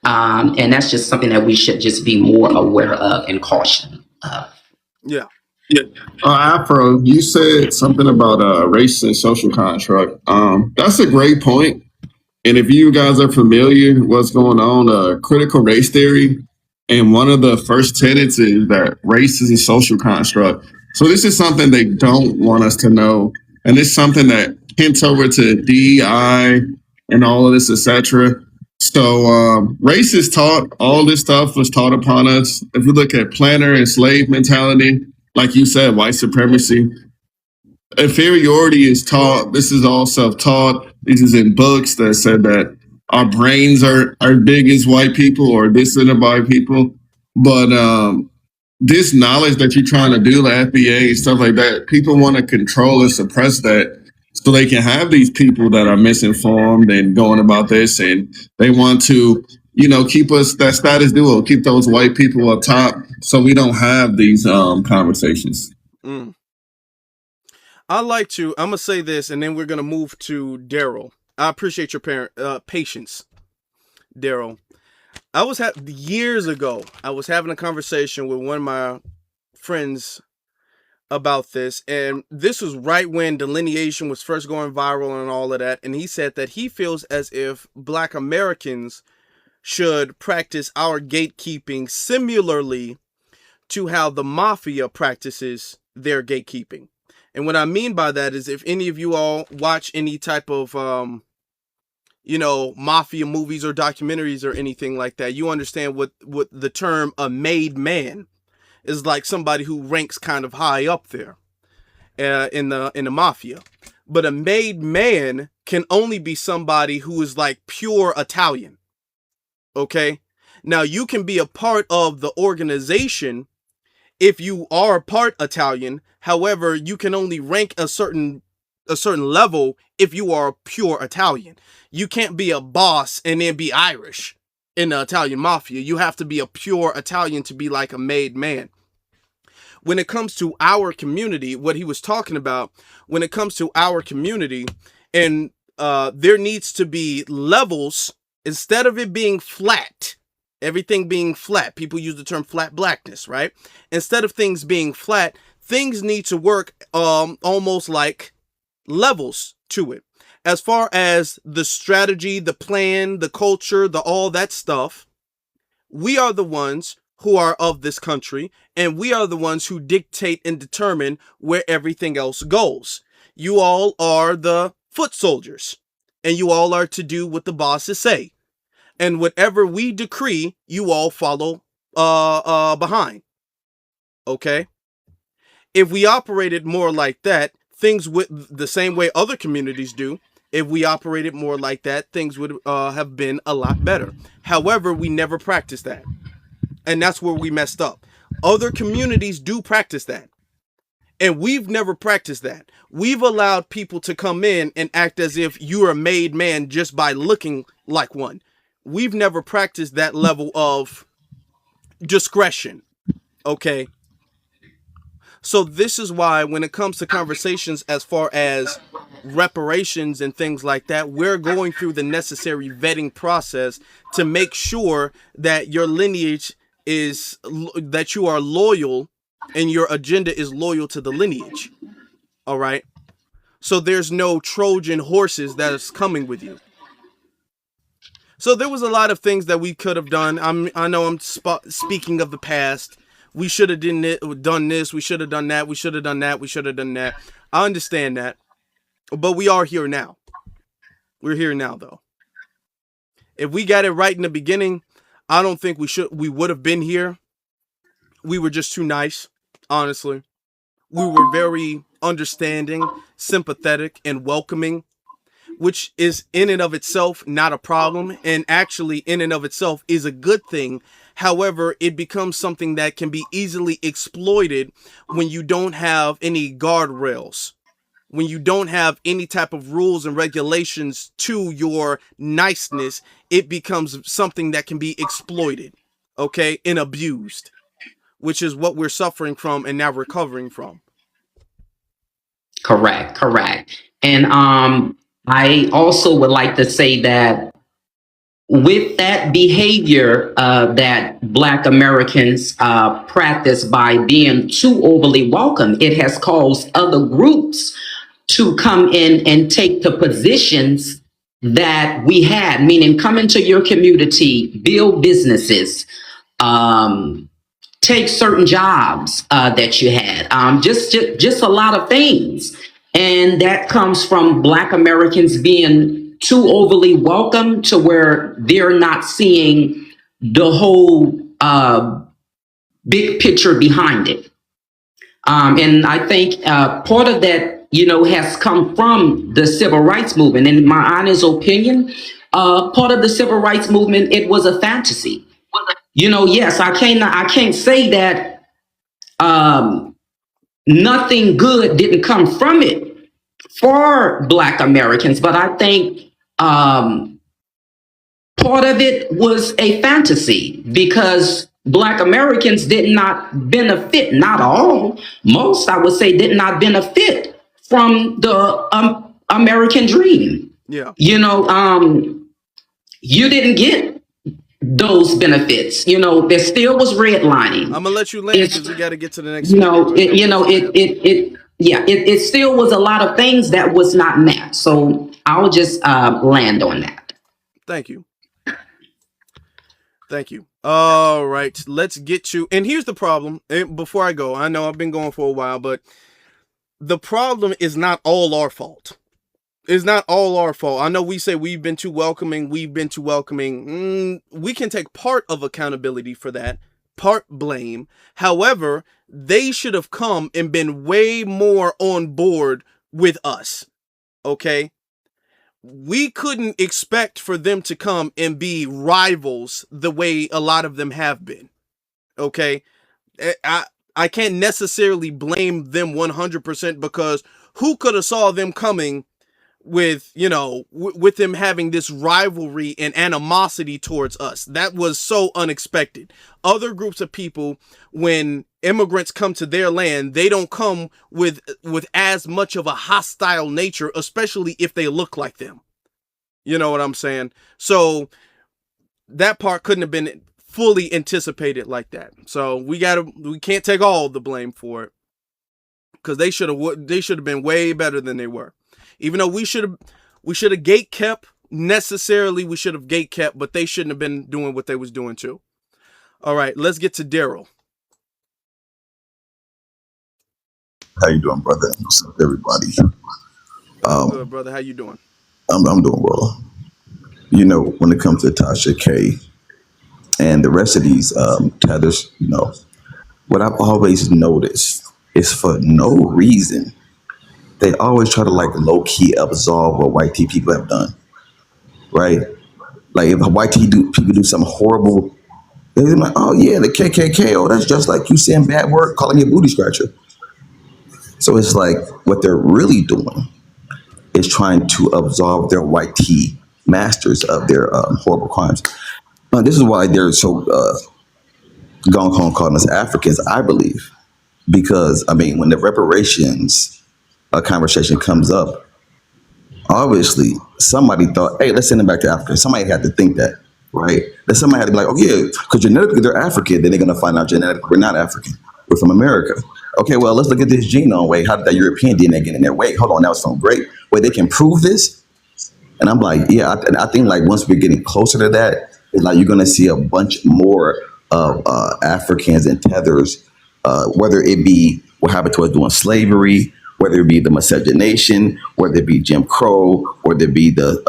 And that's just something that we should just be more aware of and caution of. Yeah. Yeah. Afro, you said something about race and social construct. That's a great point. And if you guys are familiar what's going on, critical race theory, and one of the first tenets is that race is a social construct. So this is something they don't want us to know, and it's something that hints over to DEI and all of this, etc. So race is taught. All this stuff was taught upon us. If we look at planter and slave mentality, like you said, white supremacy, inferiority is taught. This is all self-taught. This is in books that said that our brains are big as white people or descended by people. But this knowledge that you're trying to do, the FBA and stuff like that, people want to control and suppress that so they can have these people that are misinformed and going about this, and they want to, keep us that status duo, keep those white people up top, so we don't have these conversations. Mm. I'm gonna say this, and then we're gonna move to Daryl. I appreciate your patience, Daryl. Years ago, I was having a conversation with one of my friends about this, and this was right when delineation was first going viral and all of that, and he said that he feels as if Black Americans should practice our gatekeeping similarly to how the mafia practices their gatekeeping. And what I mean by that is, if any of you all watch any type of mafia movies or documentaries or anything like that, you understand what the term a made man is, like somebody who ranks kind of high up there in the mafia. But a made man can only be somebody who is like pure Italian. Okay? Now you can be a part of the organization if you are part Italian. However, you can only rank a certain level if you are pure Italian. You can't be a boss and then be Irish in the Italian mafia. You have to be a pure Italian to be like a made man. When it comes to our community, what he was talking about, when it comes to our community, and there needs to be levels instead of it being flat. Everything being flat. People use the term flat blackness, right? Instead of things being flat, things need to work almost like levels to it. As far as the strategy, the plan, the culture, the all that stuff, we are the ones who are of this country, and we are the ones who dictate and determine where everything else goes. You all are the foot soldiers, and you all are to do what the bosses say. And whatever we decree, you all follow behind. Okay? If we operated more like that, things would, the same way other communities do, if we operated more like that, things would have been a lot better. However, we never practiced that. And that's where we messed up. Other communities do practice that. And we've never practiced that. We've allowed people to come in and act as if you're a made man just by looking like one. We've never practiced that level of discretion. Okay? So this is why when it comes to conversations as far as reparations and things like that, we're going through the necessary vetting process to make sure that your lineage is, that you are loyal and your agenda is loyal to the lineage. All right? So there's no Trojan horses that is coming with you. So there was a lot of things that we could have done. I know I'm speaking of the past. We should have done this. We should have done that. We should have done that. We should have done that. I understand that. But we are here now. We're here now, though. If we got it right in the beginning, I don't think we would have been here. We were just too nice, honestly. We were very understanding, sympathetic, and welcoming, which is in and of itself not a problem, and actually in and of itself is a good thing. However, it becomes something that can be easily exploited when you don't have any guardrails, when you don't have any type of rules and regulations to your niceness. It becomes something that can be exploited, okay, and abused, which is what we're suffering from and now recovering from. Correct, correct. And I also would like to say that with that behavior that Black Americans practice by being too overly welcome, it has caused other groups to come in and take the positions that we had, meaning come into your community, build businesses, um, take certain jobs that you had, just a lot of things. And that comes from Black Americans being too overly welcome to where they're not seeing the whole big picture behind it. And I think part of that, has come from the civil rights movement. In my honest opinion, part of the civil rights movement, it was a fantasy. Yes, I can't say that nothing good didn't come from it for Black Americans, but I think part of it was a fantasy because Black Americans did not benefit, not all, most I would say did not benefit from the American dream. Yeah. You didn't get those benefits. There still was redlining. I'm gonna let you land because we got to get to the next. It still was a lot of things that was not met. So I'll just land on that. Thank you. Thank you. All right, let's get to, and here's the problem. Before I go, I know I've been going for a while, but the problem is not all our fault. It's not all our fault. I know we say we've been too welcoming. We can take part of accountability for that, part blame. However, they should have come and been way more on board with us. Okay? We couldn't expect for them to come and be rivals the way a lot of them have been. Okay? I can't necessarily blame them 100% because who could have saw them coming with, with them having this rivalry and animosity towards us? That was so unexpected. Other groups of people, when immigrants come to their land, they don't come with as much of a hostile nature, especially if they look like them. You know what I'm saying? So that part couldn't have been fully anticipated like that. So we can't take all the blame for it because they should have been way better than they were. Even though we should have gate kept, necessarily we should have gate kept, but they shouldn't have been doing what they was doing too. All right, let's get to Daryl. How you doing, brother? What's up, everybody? Good, brother. How you doing? I'm doing well. When it comes to Tasha K and the rest of these tethers, what I've always noticed is for no reason they always try to low key absolve what white people have done, right? Like if white people do something horrible, they're like, oh yeah, the KKK. Oh, that's just like you saying bad word, calling you a booty scratcher. So it's like what they're really doing is trying to absolve their white masters of their horrible crimes. This is why they're so gone home calling us Africans, I believe, because when the reparations conversation comes up, obviously somebody thought, hey, let's send them back to Africa. Somebody had to think that, right? That somebody had to be like, oh yeah, because genetically they're African, then they're going to find out genetically we're not African. We're from America. Okay, well, let's look at this genome. Wait, how did that European DNA get in there? Wait, hold on, that was something great. Wait, they can prove this? And I'm like, yeah, I think once we're getting closer to that, it's you're going to see a bunch more of Africans and tethers, whether it be what happened to us during slavery, whether it be the miscegenation, whether it be Jim Crow, whether it be the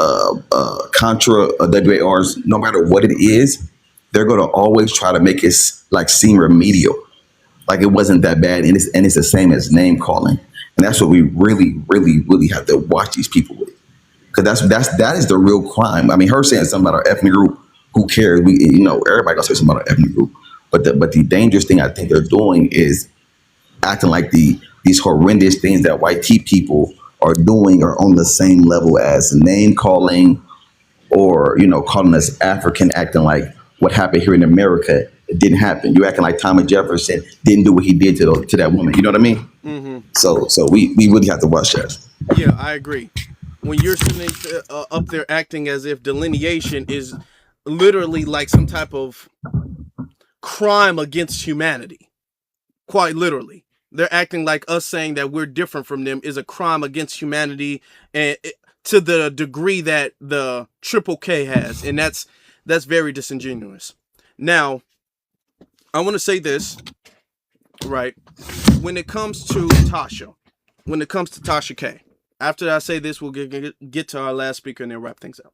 Contra no matter what it is, they're going to always try to make it seem remedial. Like it wasn't that bad, and it's the same as name calling, and that's what we really have to watch these people with, because that is the real crime. I mean, her saying something about our ethnic group, who cares? We, everybody gonna say something about our ethnic group, but the dangerous thing I think they're doing is acting like these horrendous things that white tea people are doing are on the same level as name calling, or calling us African, acting like what happened here in America, it didn't happen. You acting like Thomas Jefferson didn't do what he did to that woman. You know what I mean? Mm-hmm. So we really have to watch that. Yeah, I agree. When you're sitting up there acting as if delineation is literally like some type of crime against humanity, quite literally. They're acting like us saying that we're different from them is a crime against humanity, and to the degree that the Triple K has, and that's very disingenuous. Now, I want to say this, right? When it comes to Tasha, K. After I say this, we'll get to our last speaker and then wrap things up.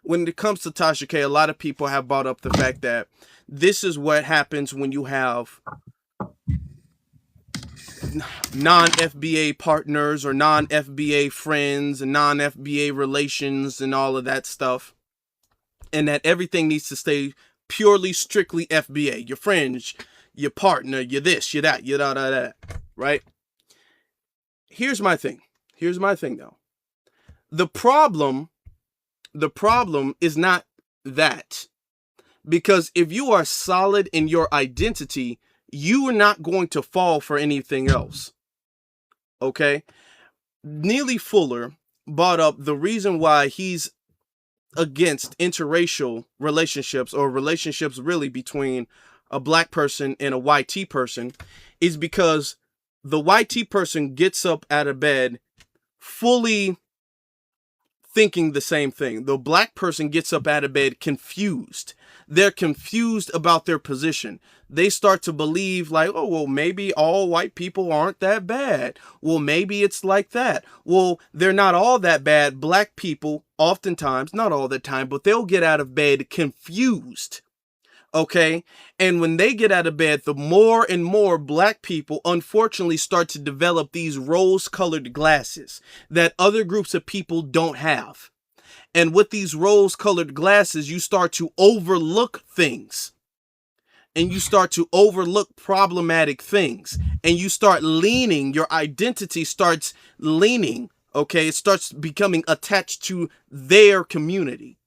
When it comes to Tasha K, a lot of people have brought up the fact that this is what happens when you have non-FBA partners or non-FBA friends and non-FBA relations and all of that stuff, and that everything needs to stay purely, strictly FBA. Your friends, your partner, your this, your that, your that, right? Here's my thing though. The problem is not that. Because if you are solid in your identity, you are not going to fall for anything else. Okay? Neely Fuller brought up the reason why he's against interracial relationships, or relationships really between a black person and a white tea person, is because the white tea person gets up out of bed fully thinking the same thing. The black person gets up out of bed confused. They're confused about their position. They start to believe like, oh, well, maybe all white people aren't that bad. Well, maybe it's like that. Well, they're not all that bad. Black people, oftentimes, not all the time, but they'll get out of bed confused. Okay? And when they get out of bed, the more and more black people unfortunately start to develop these rose-colored glasses that other groups of people don't have. And with these rose-colored glasses, you start to overlook things. And you start to overlook problematic things. And you start leaning, your identity starts leaning, okay? It starts becoming attached to their community,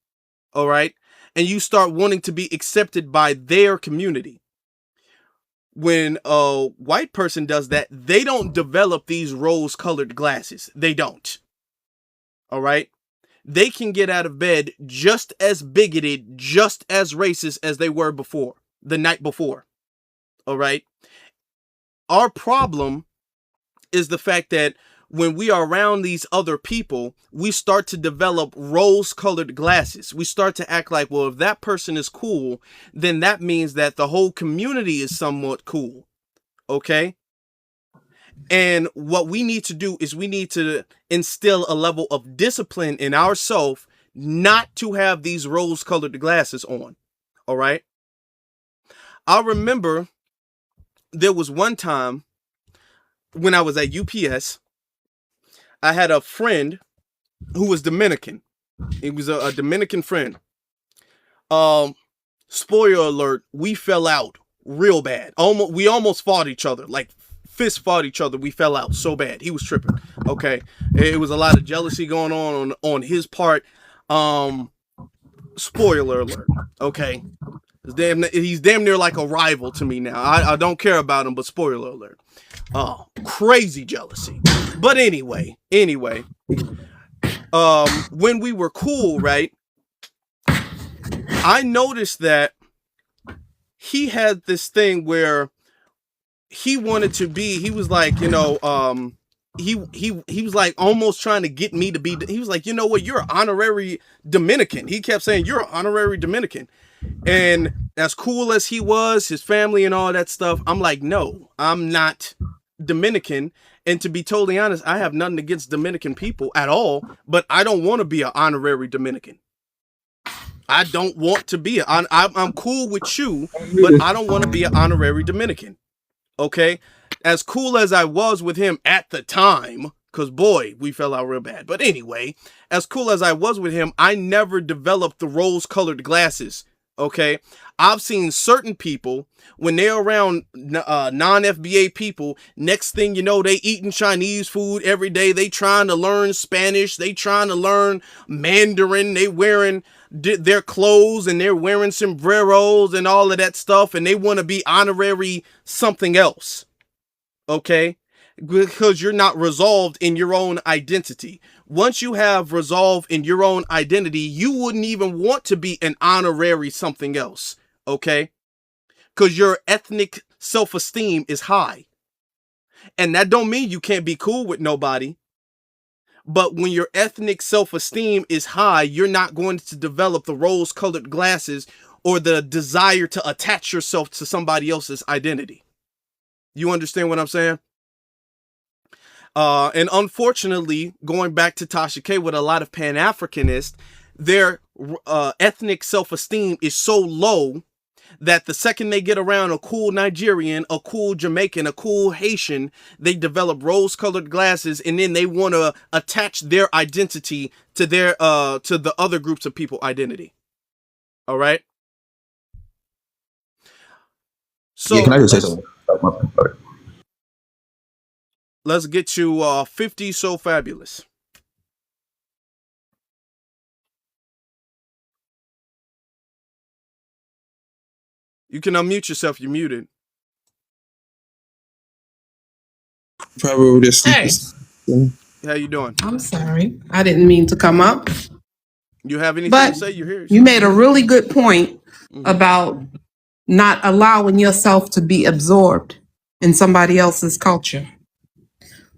all right? And you start wanting to be accepted by their community. When a white person does that, they don't develop these rose-colored glasses. They don't. All right? They can get out of bed just as bigoted, just as racist as they were before, the night before. All right? Our problem is the fact that when we are around these other people, we start to develop rose-colored glasses. We start to act like, well, if that person is cool, then that means that the whole community is somewhat cool. Okay? And what we need to do is we need to instill a level of discipline in ourselves not to have these rose-colored glasses on. All right? I remember there was one time when I was at UPS, I had a friend who was Dominican. He was a Dominican friend. Spoiler alert, we fell out real bad. We almost fought each other, like fist fought each other. We fell out so bad. He was tripping. Okay. It was a lot of jealousy going on his part. Spoiler alert. Okay. He's damn near like a rival to me now. I don't care about him, but spoiler alert. Crazy jealousy. But anyway, when we were cool, right? I noticed that he had this thing where he wanted to be, he was like, he was like almost trying to get me to be, he was like, you know what, you're an honorary Dominican. He kept saying, you're an honorary Dominican. And as cool as he was, his family and all that stuff, I'm like, no, I'm not Dominican. And to be totally honest, I have nothing against Dominican people at all, but I don't want to be an honorary Dominican. I don't want to be I'm cool with you, but I don't want to be an honorary Dominican. Okay? As cool as I was with him at the time, because boy, we fell out real bad. But anyway, as cool as I was with him, I never developed the rose-colored glasses. Okay? I've seen certain people, when they're around non-FBA people, next thing you know, they eating Chinese food every day. They trying to learn Spanish. They trying to learn Mandarin. They wearing their clothes and they're wearing sombreros and all of that stuff. And they want to be honorary something else. Okay? Because you're not resolved in your own identity. Once you have resolved in your own identity, you wouldn't even want to be an honorary something else. Okay? Because your ethnic self-esteem is high. And that don't mean you can't be cool with nobody. But when your ethnic self-esteem is high, you're not going to develop the rose-colored glasses or the desire to attach yourself to somebody else's identity. You understand what I'm saying? And unfortunately, going back to Tasha K, with a lot of Pan-Africanists, their ethnic self-esteem is so low that the second they get around a cool Nigerian, a cool Jamaican, a cool Haitian, they develop rose-colored glasses, and then they want to attach their identity to their to the other groups of people identity. All right. So yeah, can I just say something? let's get you 50 So Fabulous. You can unmute yourself. You're muted. Probably just Hey, How you doing? I'm sorry. I didn't mean to come up. You have anything But to say? You're here. you made a really good point Mm-hmm. about not allowing yourself to be absorbed in somebody else's culture.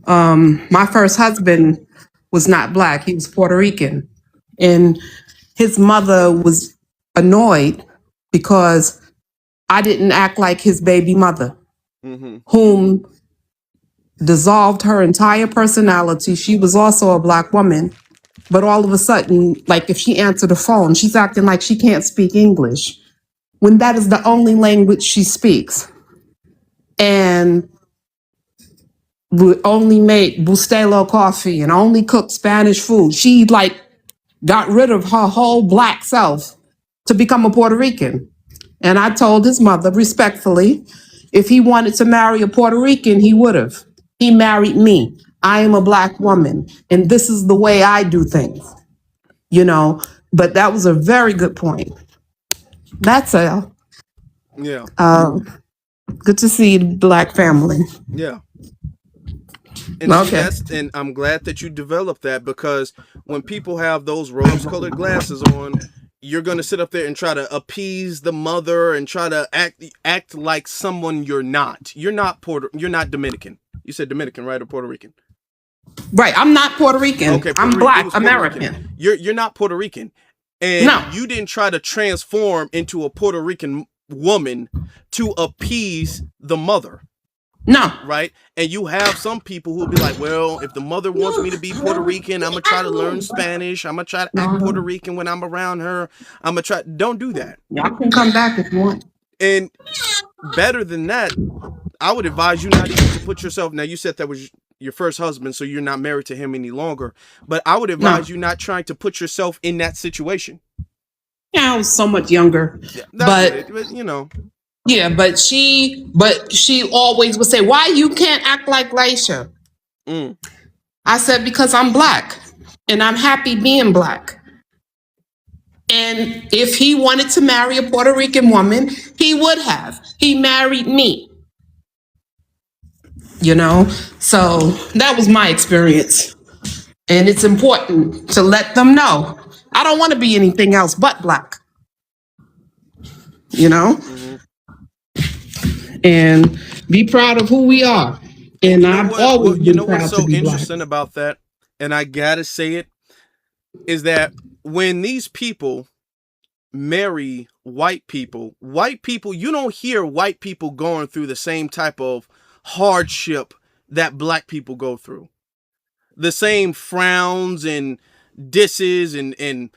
My first husband was not black, he was Puerto Rican. And his mother was annoyed because I didn't act like his baby mother, Mm-hmm. whom dissolved her entire personality. She was also a black woman. But all of a sudden, like if she answered the phone, she's acting like she can't speak English when that is the only language she speaks. And would only make Bustelo coffee and only cook Spanish food. She like got rid of her whole black self to become a Puerto Rican. And I told his mother respectfully, if he wanted to marry a Puerto Rican, he would have. He married me. I am a black woman, and this is the way I do things, you know. But that was a very good point. That's all. Yeah. Good to see the black family. Yeah. And see, Okay. and I'm glad that you developed that, because when people have those rose-colored glasses on, you're going to sit up there and try to appease the mother and try to act like someone you're not. You're not Dominican. You said Dominican, right? Or Puerto Rican? Right. I'm not Puerto Rican. Okay, I'm black American. You're not Puerto Rican. And No. you didn't try to transform into a Puerto Rican woman to appease the mother. No. Right? And you have some people who'll be like, well, if the mother wants me to be Puerto Rican, I'm going to try to learn Spanish. I'm going to try to act Puerto Rican when I'm around her. I'm going to try. Don't do that. Y'all can come back if you want. And better than that, I would advise you not even to put yourself. Now, you said that was your first husband, so you're not married to him any longer. But I would advise you not trying to put yourself in that situation. Yeah, I was so much younger. Yeah, but you know. Yeah, but she always would say, why you can't act like Laisha? I said, because I'm black and I'm happy being black. And if he wanted to marry a Puerto Rican woman, he would have. He married me. You know? So that was my experience. And it's important to let them know. I don't want to be anything else but black. You know? Mm-hmm. And be proud of who we are. And I've always been proud to be black. What's so interesting about that, and I gotta say it, is that when these people marry white people, you don't hear white people going through the same type of hardship that black people go through. The same frowns and disses and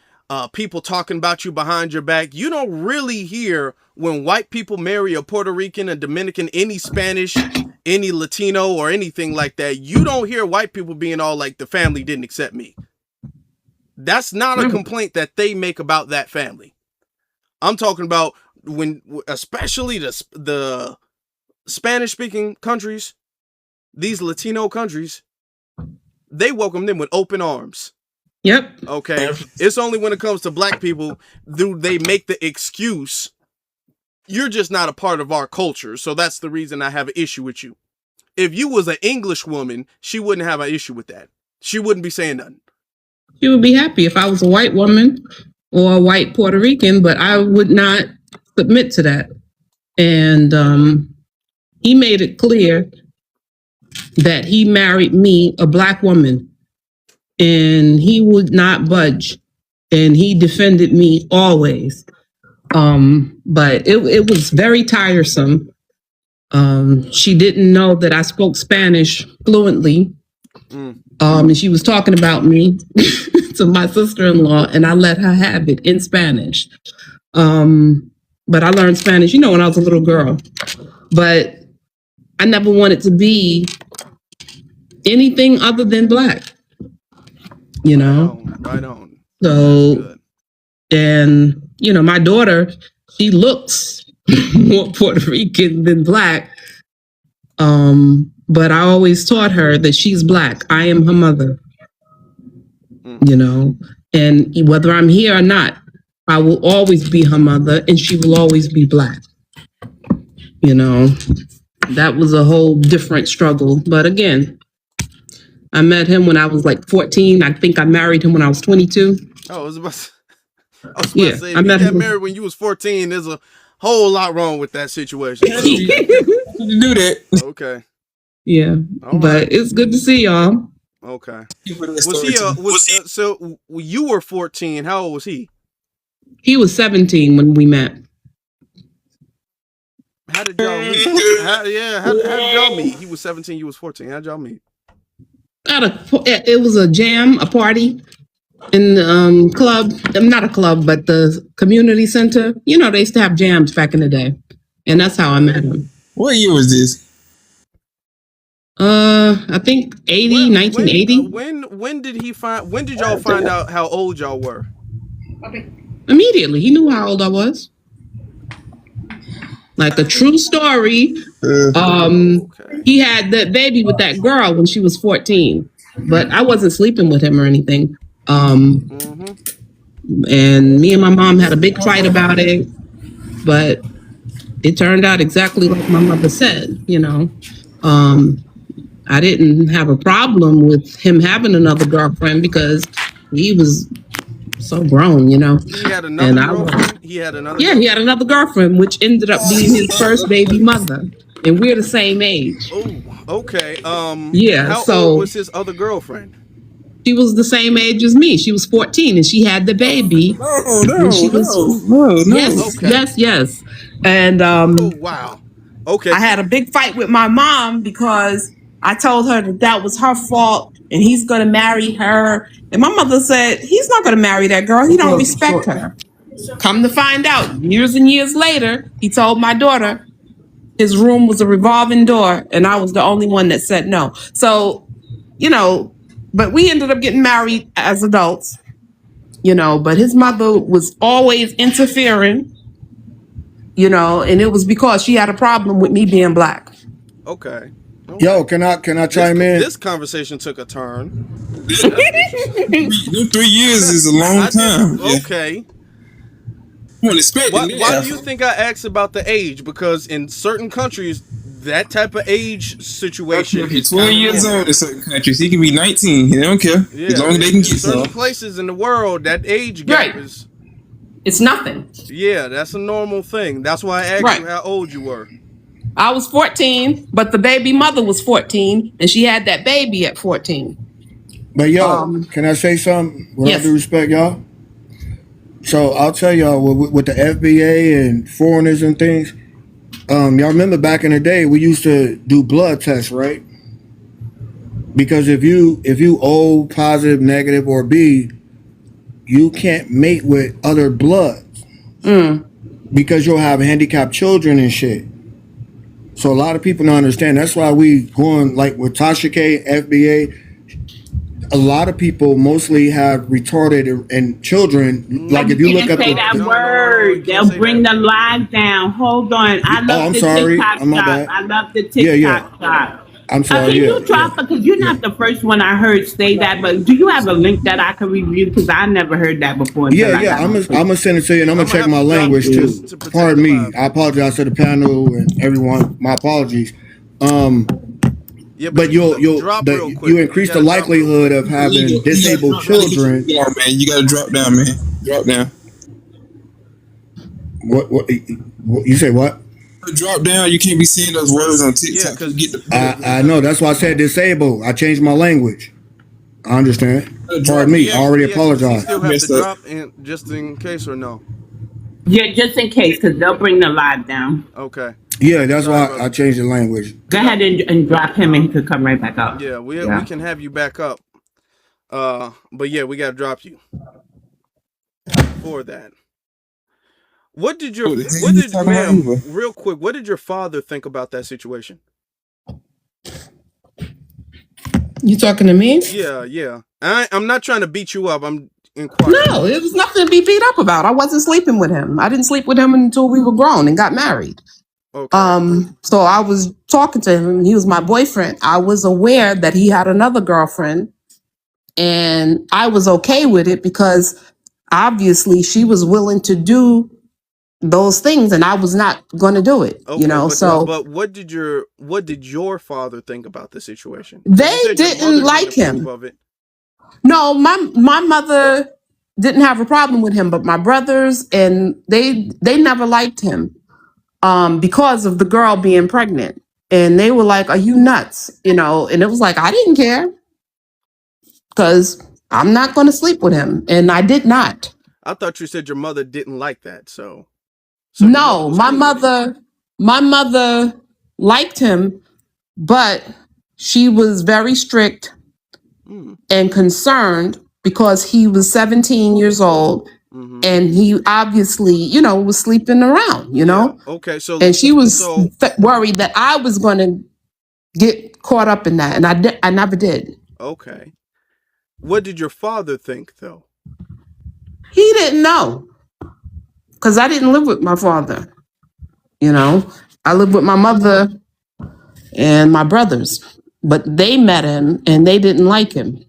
people talking about you behind your back. You don't really hear when white people marry a Puerto Rican, a Dominican, any Spanish, any Latino, or anything like that. You don't hear white people being all like, the family didn't accept me. That's not a complaint that they make about that family. I'm talking about when, especially the Spanish-speaking countries, these Latino countries, they welcome them with open arms. Yep. Okay. It's only when it comes to black people do they make the excuse, you're just not a part of our culture, so that's the reason I have an issue with you. If you was an English woman, she wouldn't have an issue with that. She wouldn't be saying nothing. She would be happy if I was a white woman or a white Puerto Rican, but I would not submit to that. And he made it clear that he married me, a black woman, and he would not budge. And he defended me always. But it was very tiresome. She didn't know that I spoke Spanish fluently. And she was talking about me to my sister-in-law, and I let her have it in Spanish. But I learned Spanish, when I was a little girl. But I never wanted to be anything other than black, Right on. So, and, my daughter, she looks more Puerto Rican than black. But I always taught her that she's black. I am her mother, and whether I'm here or not, I will always be her mother, and she will always be black. That was a whole different struggle. But again, I met him when I was like 14. I think I married him when I was 22. Oh, I was about to say, if you got married when you was 14, there's a whole lot wrong with that situation. So. You do that. Okay. Yeah, but it's good to see y'all. Okay. So you were 14. How old was he? He was 17 when we met. How did y'all meet? How did y'all meet? He was 17, you was 14. How did y'all meet? It was a jam, a party in the club. Not a club, but the community center. They used to have jams back in the day. And that's how I met him. What year was this? I think 1980. When did y'all find out how old y'all were? Immediately. He knew how old I was. Like a true story. He had that baby with that girl when she was 14, but I wasn't sleeping with him or anything. And me and my mom had a big fight about it, but it turned out exactly like my mother said, I didn't have a problem with him having another girlfriend because he was so grown, He had another girlfriend? He had another girlfriend, which ended up being his first baby mother. And we're the same age. Oh, okay. How old was his other girlfriend? She was the same age as me. She was 14 and she had the baby. Yes. And wow. Okay. I had a big fight with my mom because I told her that was her fault and he's going to marry her. And my mother said, he's not going to marry that girl. He don't respect her. Come to find out, years and years later, he told my daughter his room was a revolving door and I was the only one that said no. So, but we ended up getting married as adults, but his mother was always interfering, and it was because she had a problem with me being black. Okay. Yo, can I chime in? This conversation took a turn. 3 years is a long time. Okay. Why do you think I asked about the age? Because in certain countries, that type of age situation is 12 years old in certain countries. He can be 19. They don't care. As long as they can get certain places in the world, that age gap is... It's nothing. Yeah, that's a normal thing. That's why I asked you how old you were. I was 14, but the baby mother was 14, and she had that baby at 14. But yo, can I say something? With all due respect, y'all. So I'll tell y'all with the FBA and foreigners and things. Y'all remember back in the day we used to do blood tests, right? Because if you O, positive, negative, or B, you can't mate with other bloods Mm. because you'll have handicapped children and shit. So a lot of people don't understand. That's why we going like with Tasha K, FBA. A lot of people mostly have retarded and children. Why Like you if you look can't up say the, that No, you word? can't They'll say bring that. the live down. Hold on. I oh, love I'm the sorry, TikTok I'm my shop. bad. I love the Yeah, yeah. TikTok shop. I'm sorry. Can Yeah, you yeah, drop it? Because you're yeah. not the first one I heard say that, but do you have a link that I can review? Because I never heard that before Yeah, until I yeah. got on I'm gonna TikTok. send it to you, and I'm I'm gonna gonna check have my to drop language you too. just to protect the Pardon me. live. I apologize to the panel and everyone. My apologies. Um, Yeah, but but drop real you quick. You increase the gotta drop real likelihood quick. of having You gotta disabled drop down to get your children. PR, man. You gotta drop down, man. Drop down. What you say? What? Drop down. You can't be seeing those words on Yeah, TikTok. You cause get the I know. That's why I said disabled. I changed my language. I understand. drop Pardon me. I yeah, already yeah. Does he apologized. still have to messed up. drop in just in case or no? Yeah, just in case, because they'll bring the live down. Okay. Yeah, that's Sorry, why I brother. changed the language. Go ahead and drop him and he could come right back up. Yeah, we Yeah. can have you back up. But yeah, we gotta drop you for that. What the hell you talking about Ma'am, anyway? real quick, what did your father think about that situation? You talking to me? Yeah, yeah. I'm not trying to beat you up. I'm inquiring. No, it was nothing to be beat up about. I wasn't sleeping with him. I didn't sleep with him until we were grown and got married. Okay. So I was talking to him. He was my boyfriend. I was aware that he had another girlfriend, and I was okay with it because obviously she was willing to do those things, and I was not going to do it. Okay, So but what did your father think about the situation? Because you they said your didn't mother didn't like approve him. of it. No, my mother didn't have a problem with him, but my brothers and they never liked him because of the girl being pregnant. And they were like, "Are you nuts?" And it was like, I didn't care because I'm not going to sleep with him. And I did not. I thought you said your mother didn't like that, so your mother No, was cool with it. my mother liked him, but she was very strict Mm, and concerned because he was 17 years old mm-hmm. and he obviously, was sleeping around, Yeah. Okay. and she was So worried that I was going to get caught up in that. And I never did. okay. What did your father think, though? He didn't know because I didn't live with my father. I lived with my mother and my brothers, but they met him and they didn't like him,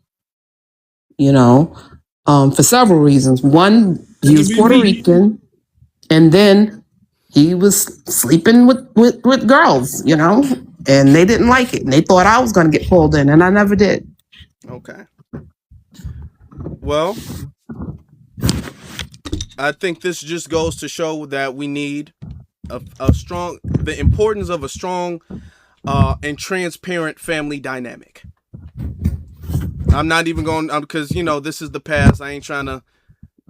for several reasons. One, he was Puerto Rican, and then he was sleeping with girls, and they didn't like it. And they thought I was going to get pulled in, and I never did. Okay. Well, I think this just goes to show that we need the importance of a strong and transparent family dynamic. I'm not even going because this is the past. I ain't trying to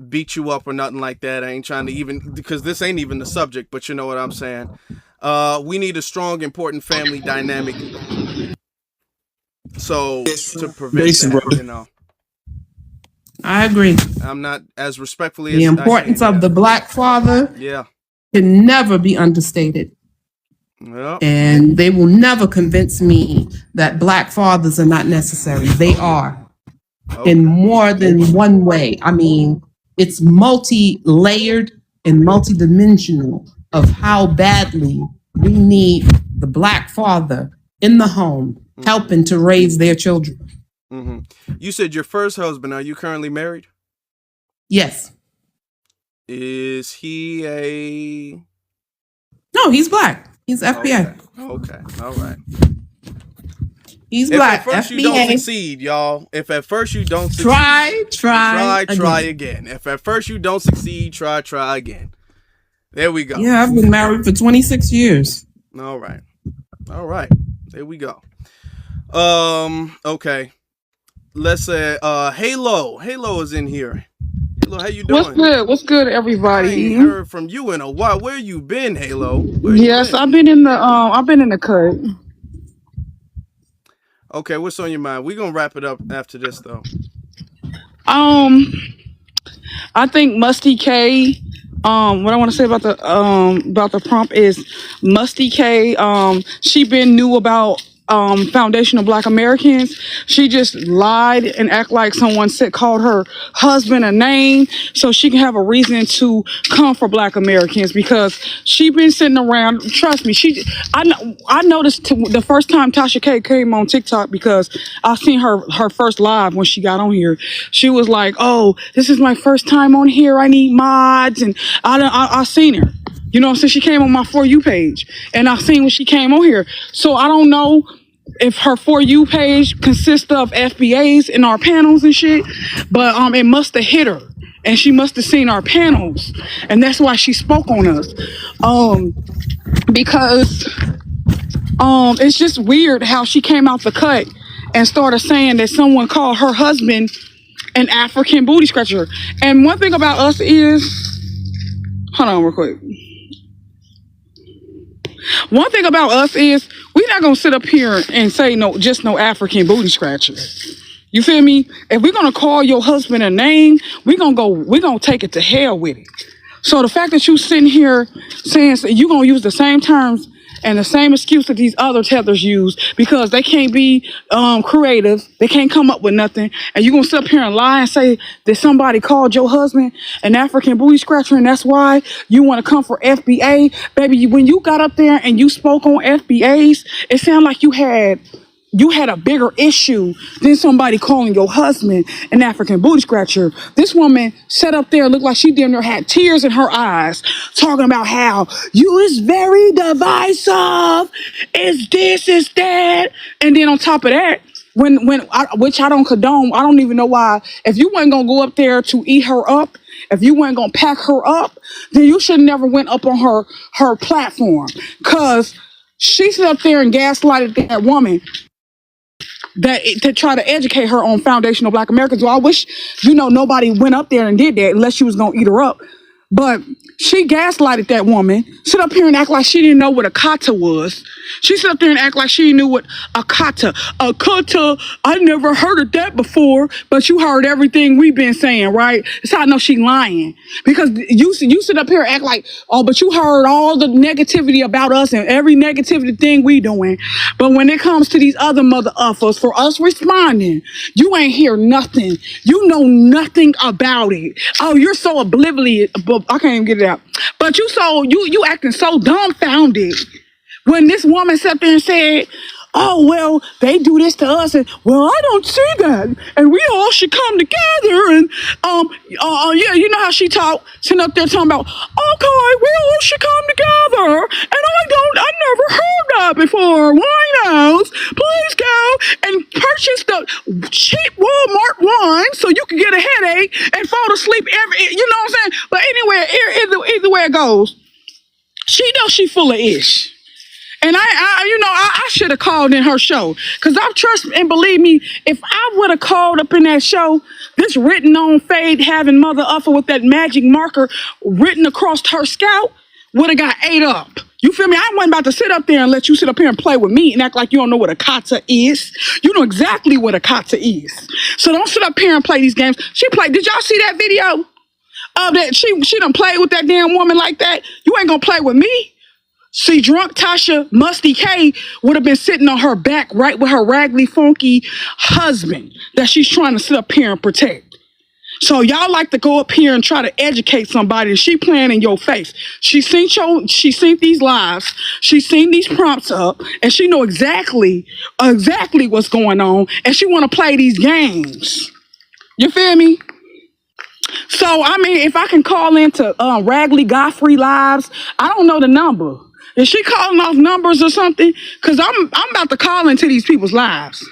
beat you up or nothing like that. I ain't trying to even because this ain't even the subject, but you know what I'm saying. We need a strong, important family dynamic. So to prevent Basic, that, brother. I agree. I'm not as respectfully The as I importance can. of the Black father Yeah. can never be understated. Yep. And they will never convince me that Black fathers are not necessary. They are in more than one way. I mean, it's multi-layered and multi-dimensional of how badly we need the Black father in the home helping to raise their children. Mm-hmm. You said your first husband. Are you currently married? Yes. Is he a... No, he's Black. He's FBA. Okay. All right. He's If Black. at first FBA. you don't succeed, y'all. If at first you don't succeed, try again. If at first you don't succeed, try again. There we go. Yeah, I've been married for 26 years. All right. There we go. Okay. Let's say Halo. Halo is in here. Halo, how you doing? What's good, everybody? I ain't heard from you in a while. Where you been, Halo? Yes, I've been in the cut. Okay, what's on your mind? We're gonna wrap it up after this though. I think Musty K. What I want to say about the prompt is Musty K. She been knew about foundational Black Americans. She just lied and act like someone called her husband a name so she can have a reason to come for Black Americans because she been sitting around. Trust me, I noticed the first time Tasha K came on TikTok because I seen her first live when she got on here. She was like, "Oh, this is my first time on here. I need mods," and I seen her. You know, since she came on my For You page, and I seen when she came on here. So I don't know if her For You page consists of FBAs in our panels and shit, but it must have hit her, and she must have seen our panels, and that's why she spoke on us. Because it's just weird how she came out the cut and started saying that someone called her husband an African booty scratcher. And one thing about us is, hold on real quick. One thing about us is we're not gonna sit up here and say no African booty scratcher. You feel me? If we're gonna call your husband a name, we're gonna take it to hell with it. So the fact that you sitting here saying you're gonna use the same terms and the same excuse that these other tethers use because they can't be creative, they can't come up with nothing, and you're gonna sit up here and lie and say that somebody called your husband an African booty scratcher and that's why you want to come for FBA, baby. When you got up there and you spoke on FBAs, it sounded like you had a bigger issue than somebody calling your husband an African booty scratcher. This woman sat up there, looked like she damn near had tears in her eyes, talking about how you is very divisive, is this, is that. And then on top of that, which I don't condone, I don't even know why. If you weren't gonna go up there to eat her up, if you weren't gonna pack her up, then you should never went up on her platform. Cause she sat up there and gaslighted that woman to try to educate her on foundational Black Americans. Well, I wish, nobody went up there and did that unless she was going to eat her up. But she gaslighted that woman, sit up here and act like she didn't know what a kata was. She sit up there and act like she knew what a kata. I never heard of that before, but you heard everything we've been saying, right? That's how I know she lying. Because you sit up here and act like, oh, but you heard all the negativity about us and every negativity thing we doing. But when it comes to these other mother uffers, for us responding, you ain't hear nothing. You know nothing about it. Oh, you're so oblivious. I can't even get it out. But you acting so dumbfounded when this woman sat there and said, "Oh well, they do this to us," and well, I don't see that, and we all should come together. And yeah, you know how she talk, sitting up there talking about, okay, we all should come together, and I never heard that before. Winos, please go and purchase the cheap Walmart wine so you can get a headache and fall asleep you know what I'm saying? But anyway, either way it goes, she knows she full of ish. And I should have called in her show. Because I trust and believe me, if I would have called up in that show, this written on fade having mother uffer with that magic marker written across her scalp would have got ate up. You feel me? I wasn't about to sit up there and let you sit up here and play with me and act like you don't know what a kata is. You know exactly what a kata is. So don't sit up here and play these games. Did y'all see that video? That she done played with that damn woman like that? You ain't gonna play with me. See, drunk Tasha Musty K would have been sitting on her back right with her raggedy, funky husband that she's trying to sit up here and protect. So y'all like to go up here and try to educate somebody, and she playing in your face. She seen these lives, she seen these prompts up, and she know exactly what's going on, and she want to play these games. You feel me? So I mean, if I can call into Ragley Godfrey lives, I don't know the number. Is she calling off numbers or something? Because I'm about to call into these people's lives.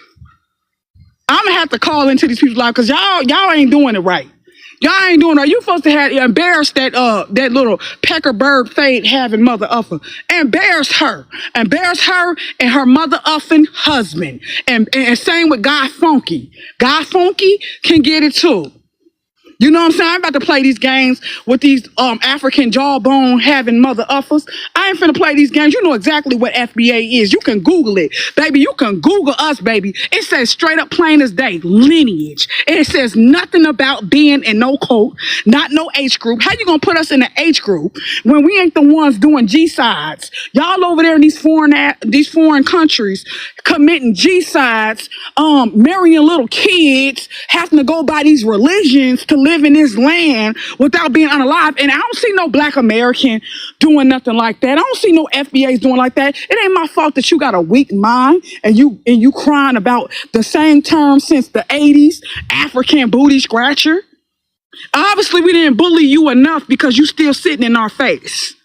I'm gonna have to call into these people's lives because y'all ain't doing it right. Y'all ain't doing it right. You supposed to have embarrassed that little pecker bird fade having mother uffer. Embarrass her and her mother uffing husband. And same with Guy Funky. Guy Funky can get it too. You know what I'm saying? I'm about to play these games with these African jawbone having mother uffers. I ain't finna play these games. You know exactly what FBA is. You can Google it, baby. You can Google us, baby. It says straight up plain as day, lineage. And it says nothing about being in no cult, not no H group. How you gonna put us in the H group when we ain't the ones doing G sides? Y'all over there in these foreign countries committing G sides, marrying little kids, having to go by these religions to live in this land without being unalive. And I don't see no Black American doing nothing like that. I don't see no FBAs doing like that. It ain't my fault that you got a weak mind and you crying about the same term since the 80s, African booty scratcher. Obviously, we didn't bully you enough because you still sitting in our face.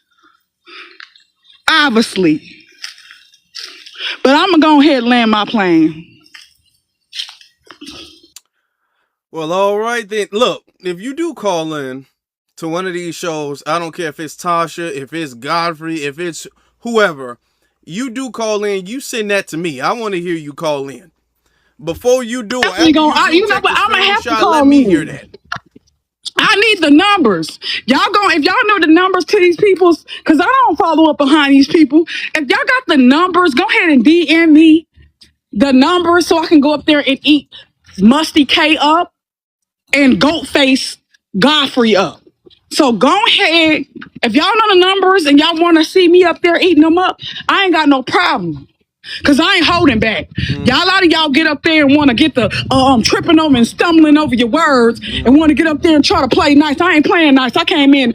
Obviously. But I'm gonna go ahead and land my plane. Well, all right then. Look, if you do call in to one of these shows, I don't care if it's Tasha, if it's Godfrey, if it's whoever, you do call in, you send that to me. I want to hear you call in. Before you do it, You know what? I'm gonna have to call let me hear that. I need the numbers. If y'all know the numbers to these people's, because I don't follow up behind these people. If y'all got the numbers, go ahead and DM me the numbers so I can go up there and eat Musty K up and Goatface Godfrey up. So go ahead. If y'all know the numbers and y'all want to see me up there eating them up, I ain't got no problem. Cause I ain't holding back. Y'all, a lot of y'all get up there and want to get the tripping over and stumbling over your words and want to get up there and try to play nice. I ain't playing nice. I came in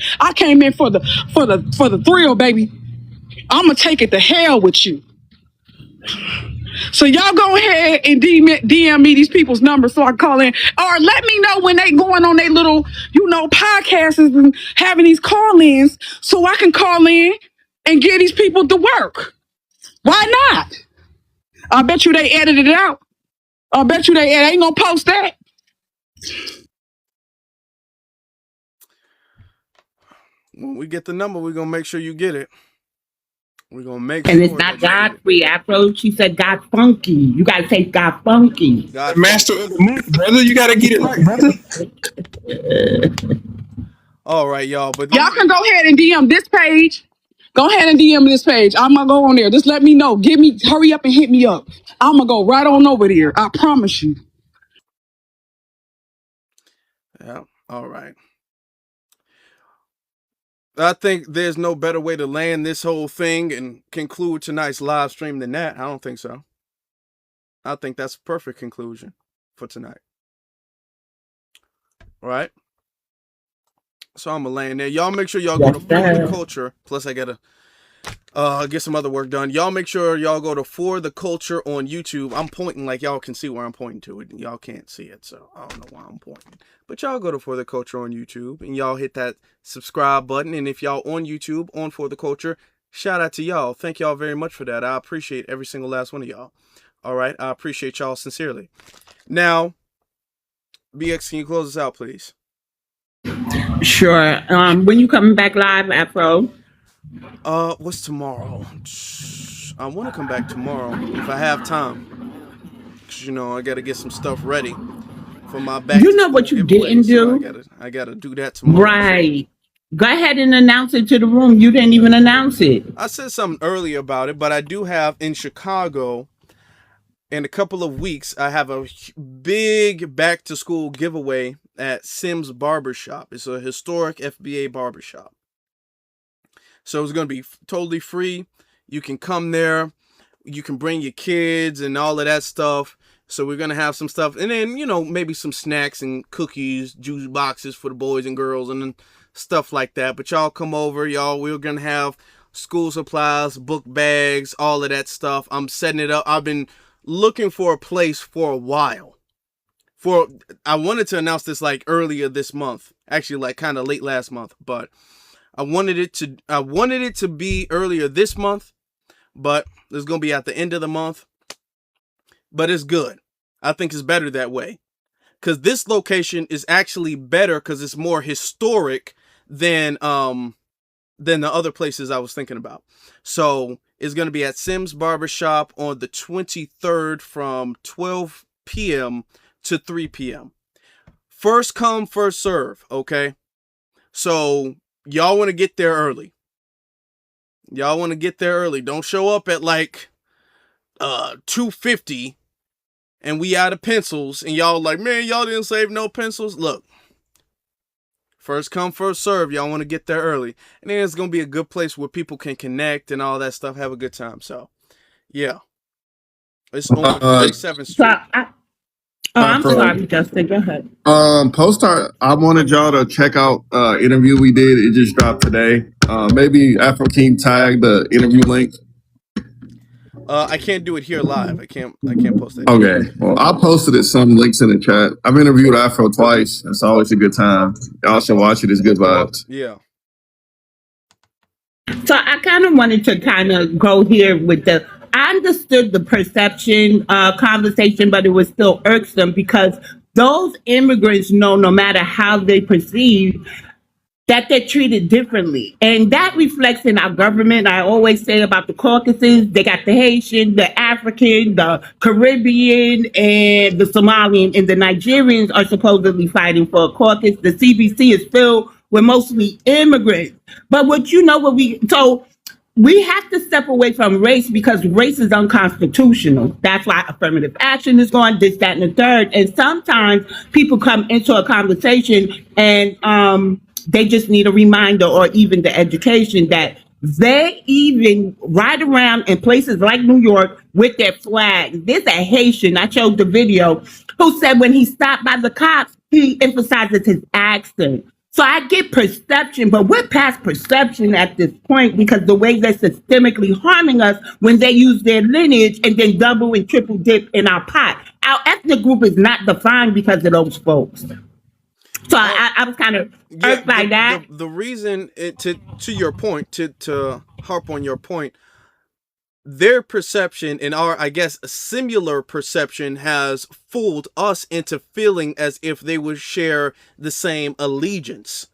for the thrill, baby. I'm gonna take it to hell with you. So y'all go ahead and DM me these people's numbers so I can call in, or let me know when they going on their little, podcasts and having these call-ins so I can call in and get these people to work. Why not? I bet you they edited it out. I bet you they ain't gonna post that. When we get the number, we're gonna make sure you get it. We're gonna make And sure. it's not Godfrey Afro. She said God Funky. You gotta say God Funky. The master of the month, brother. You gotta get it right, brother. All right, y'all. But y'all can go ahead and DM this page. Go ahead and DM this page. I'm gonna go on there. Just let me know. Hurry up and hit me up. I'm gonna go right on over there. I promise you. Yeah. All right. I think there's no better way to land this whole thing and conclude tonight's live stream than that. I don't think so. I think that's a perfect conclusion for tonight. All right. So I'm gonna land there. Y'all make sure y'all go to For the Culture. Plus, I gotta get some other work done. Y'all make sure y'all go to For the Culture on YouTube. I'm pointing like y'all can see where I'm pointing to it. Y'all can't see it, so I don't know why I'm pointing. But y'all go to For the Culture on YouTube and y'all hit that subscribe button. And if y'all on YouTube on For the Culture, shout out to y'all. Thank y'all very much for that. I appreciate every single last one of y'all. All right, I appreciate y'all sincerely. Now, BX, can you close us out, please? Sure. When you coming back live, Afro? What's tomorrow? I want to come back tomorrow if I have time. Cause I gotta get some stuff ready for my back. You know what you didn't do? So I gotta do that tomorrow. Right. Go ahead and announce it to the room. You didn't even announce it. I said something earlier about it, but I do have in Chicago in a couple of weeks. I have a big back to school giveaway at Sims Barbershop. It's a historic FBA barbershop. So it's going to be totally free. You can come there. You can bring your kids and all of that stuff. So we're going to have some stuff. And then, maybe some snacks and cookies, juice boxes for the boys and girls and stuff like that. But y'all come over. We're going to have school supplies, book bags, all of that stuff. I'm setting it up. I've been looking for a place for a while. I wanted to announce this like earlier this month. Actually, like kind of late last month. But I wanted it to be earlier this month, but it's going to be at the end of the month. But it's good. I think it's better that way. Because this location is actually better because it's more historic than the other places I was thinking about. So it's going to be at Sims Barbershop on the 23rd from 12 p.m. to 3 p.m. first come, first serve, okay? So y'all want to get there early. Y'all want to get there early. Don't show up at like 2:50 and we out of pencils and y'all like, man, y'all didn't save no pencils. Look, first come, first serve. Y'all want to get there early. And then it's going to be a good place where people can connect and all that stuff, have a good time. So, yeah. It's on 37th So Street. I'm sorry, Justin. Go ahead. I wanted y'all to check out interview we did. It just dropped today. Maybe Afro King tagged the interview link. I can't do it here live. I can't post that. Okay. Well, I posted some links in the chat. I've interviewed Afro twice. It's always a good time. Y'all should watch it. It's good vibes. Yeah. So I kind of wanted to kind of go here with I understood the perception conversation, but it was still irksome because those immigrants know no matter how they perceive that they're treated differently. And that reflects in our government. I always say about the Caucasus, they got the Haitian, the African, the Caribbean, and the Somalian, and the Nigerians are supposedly fighting for a caucus. The CBC is filled with mostly immigrants. But we have to step away from race because race is unconstitutional. That's why affirmative action is going, this, that, and the third. And sometimes people come into a conversation and they just need a reminder or even the education that they even ride around in places like New York with their flags. There's a Haitian, I showed the video, who said when he stopped by the cops, he emphasizes his accent. So I get perception, but we're past perception at this point because the way they're systemically harming us when they use their lineage and then double and triple dip in our pot. Our ethnic group is not defined because of those folks. So I was kind of irked by that. The reason, to your point, to harp on your point, their perception and our, I guess, similar perception has fooled us into feeling as if they would share the same allegiance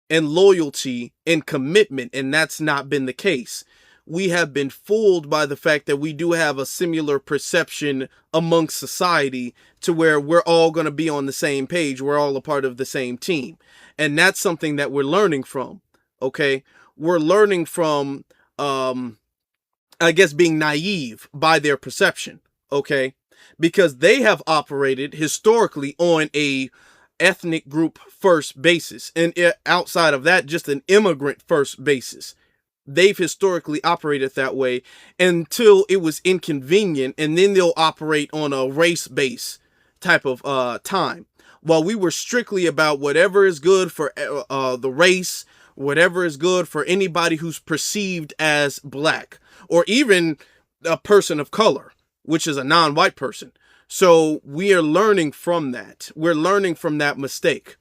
and loyalty and commitment, and that's not been the case. We have been fooled by the fact that we do have a similar perception amongst society to where we're all going to be on the same page. We're all a part of the same team. And that's something that we're learning from. Okay. We're learning from, I guess, being naive by their perception. Okay. Because they have operated historically on a ethnic group first basis. And outside of that, just an immigrant first basis. They've historically operated that way until it was inconvenient, and then they'll operate on a race-based type of time. While we were strictly about whatever is good for the race, whatever is good for anybody who's perceived as black, or even a person of color, which is a non-white person. So we are learning from that. We're learning from that mistake.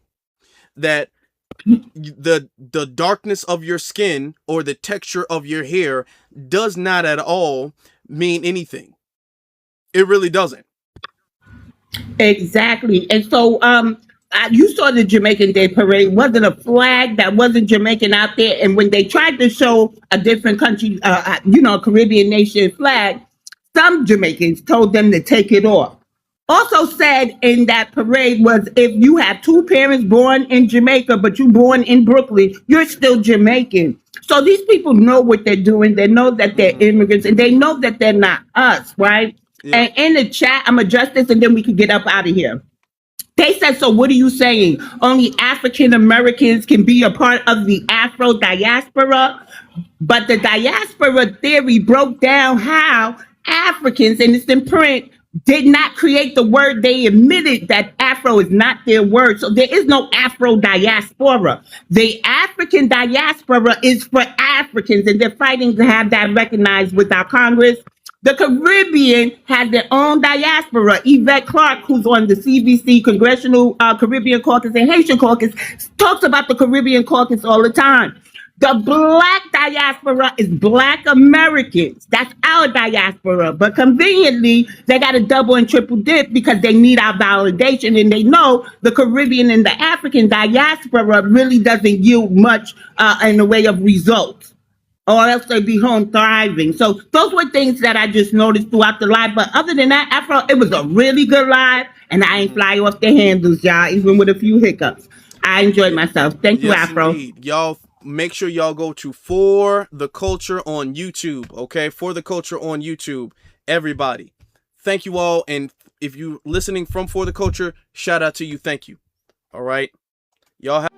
That the darkness of your skin or the texture of your hair does not at all mean anything. It really doesn't. Exactly. And so you saw the Jamaican Day Parade. Wasn't a flag that wasn't Jamaican out there. And when they tried to show a different country, a Caribbean nation flag, some Jamaicans told them to take it off. Also said in that parade was if you have two parents born in Jamaica, but you born in Brooklyn, you're still Jamaican. So these people know what they're doing. They know that they're immigrants and they know that they're not us, right? Yeah. And in the chat, I'm gonna adjust this and then we can get up out of here. They said, so what are you saying? Only African Americans can be a part of the Afro diaspora? But the diaspora theory broke down how Africans, and it's in print, did not create the word. They admitted that Afro is not their word. So there is no Afro diaspora. The African diaspora is for Africans, and they're fighting to have that recognized with our Congress. The Caribbean has their own diaspora. Yvette Clarke, who's on the CBC Congressional Caribbean Caucus and Haitian Caucus, talks about the Caribbean Caucus all the time. The Black diaspora is Black Americans. That's our diaspora. But conveniently, they got to double and triple dip because they need our validation. And they know the Caribbean and the African diaspora really doesn't yield much in the way of results. or else they'd be home thriving. So those were things that I just noticed throughout the live. But other than that, Afro, it was a really good live, and I ain't fly off the handles, y'all, even with a few hiccups. I enjoyed myself. Thank you, Yes, Afro. indeed. Y'all make sure y'all go to For the Culture on YouTube, okay? For the Culture on YouTube, everybody. Thank you all, and if you're listening from For the Culture, shout out to you. Thank you. All right, y'all have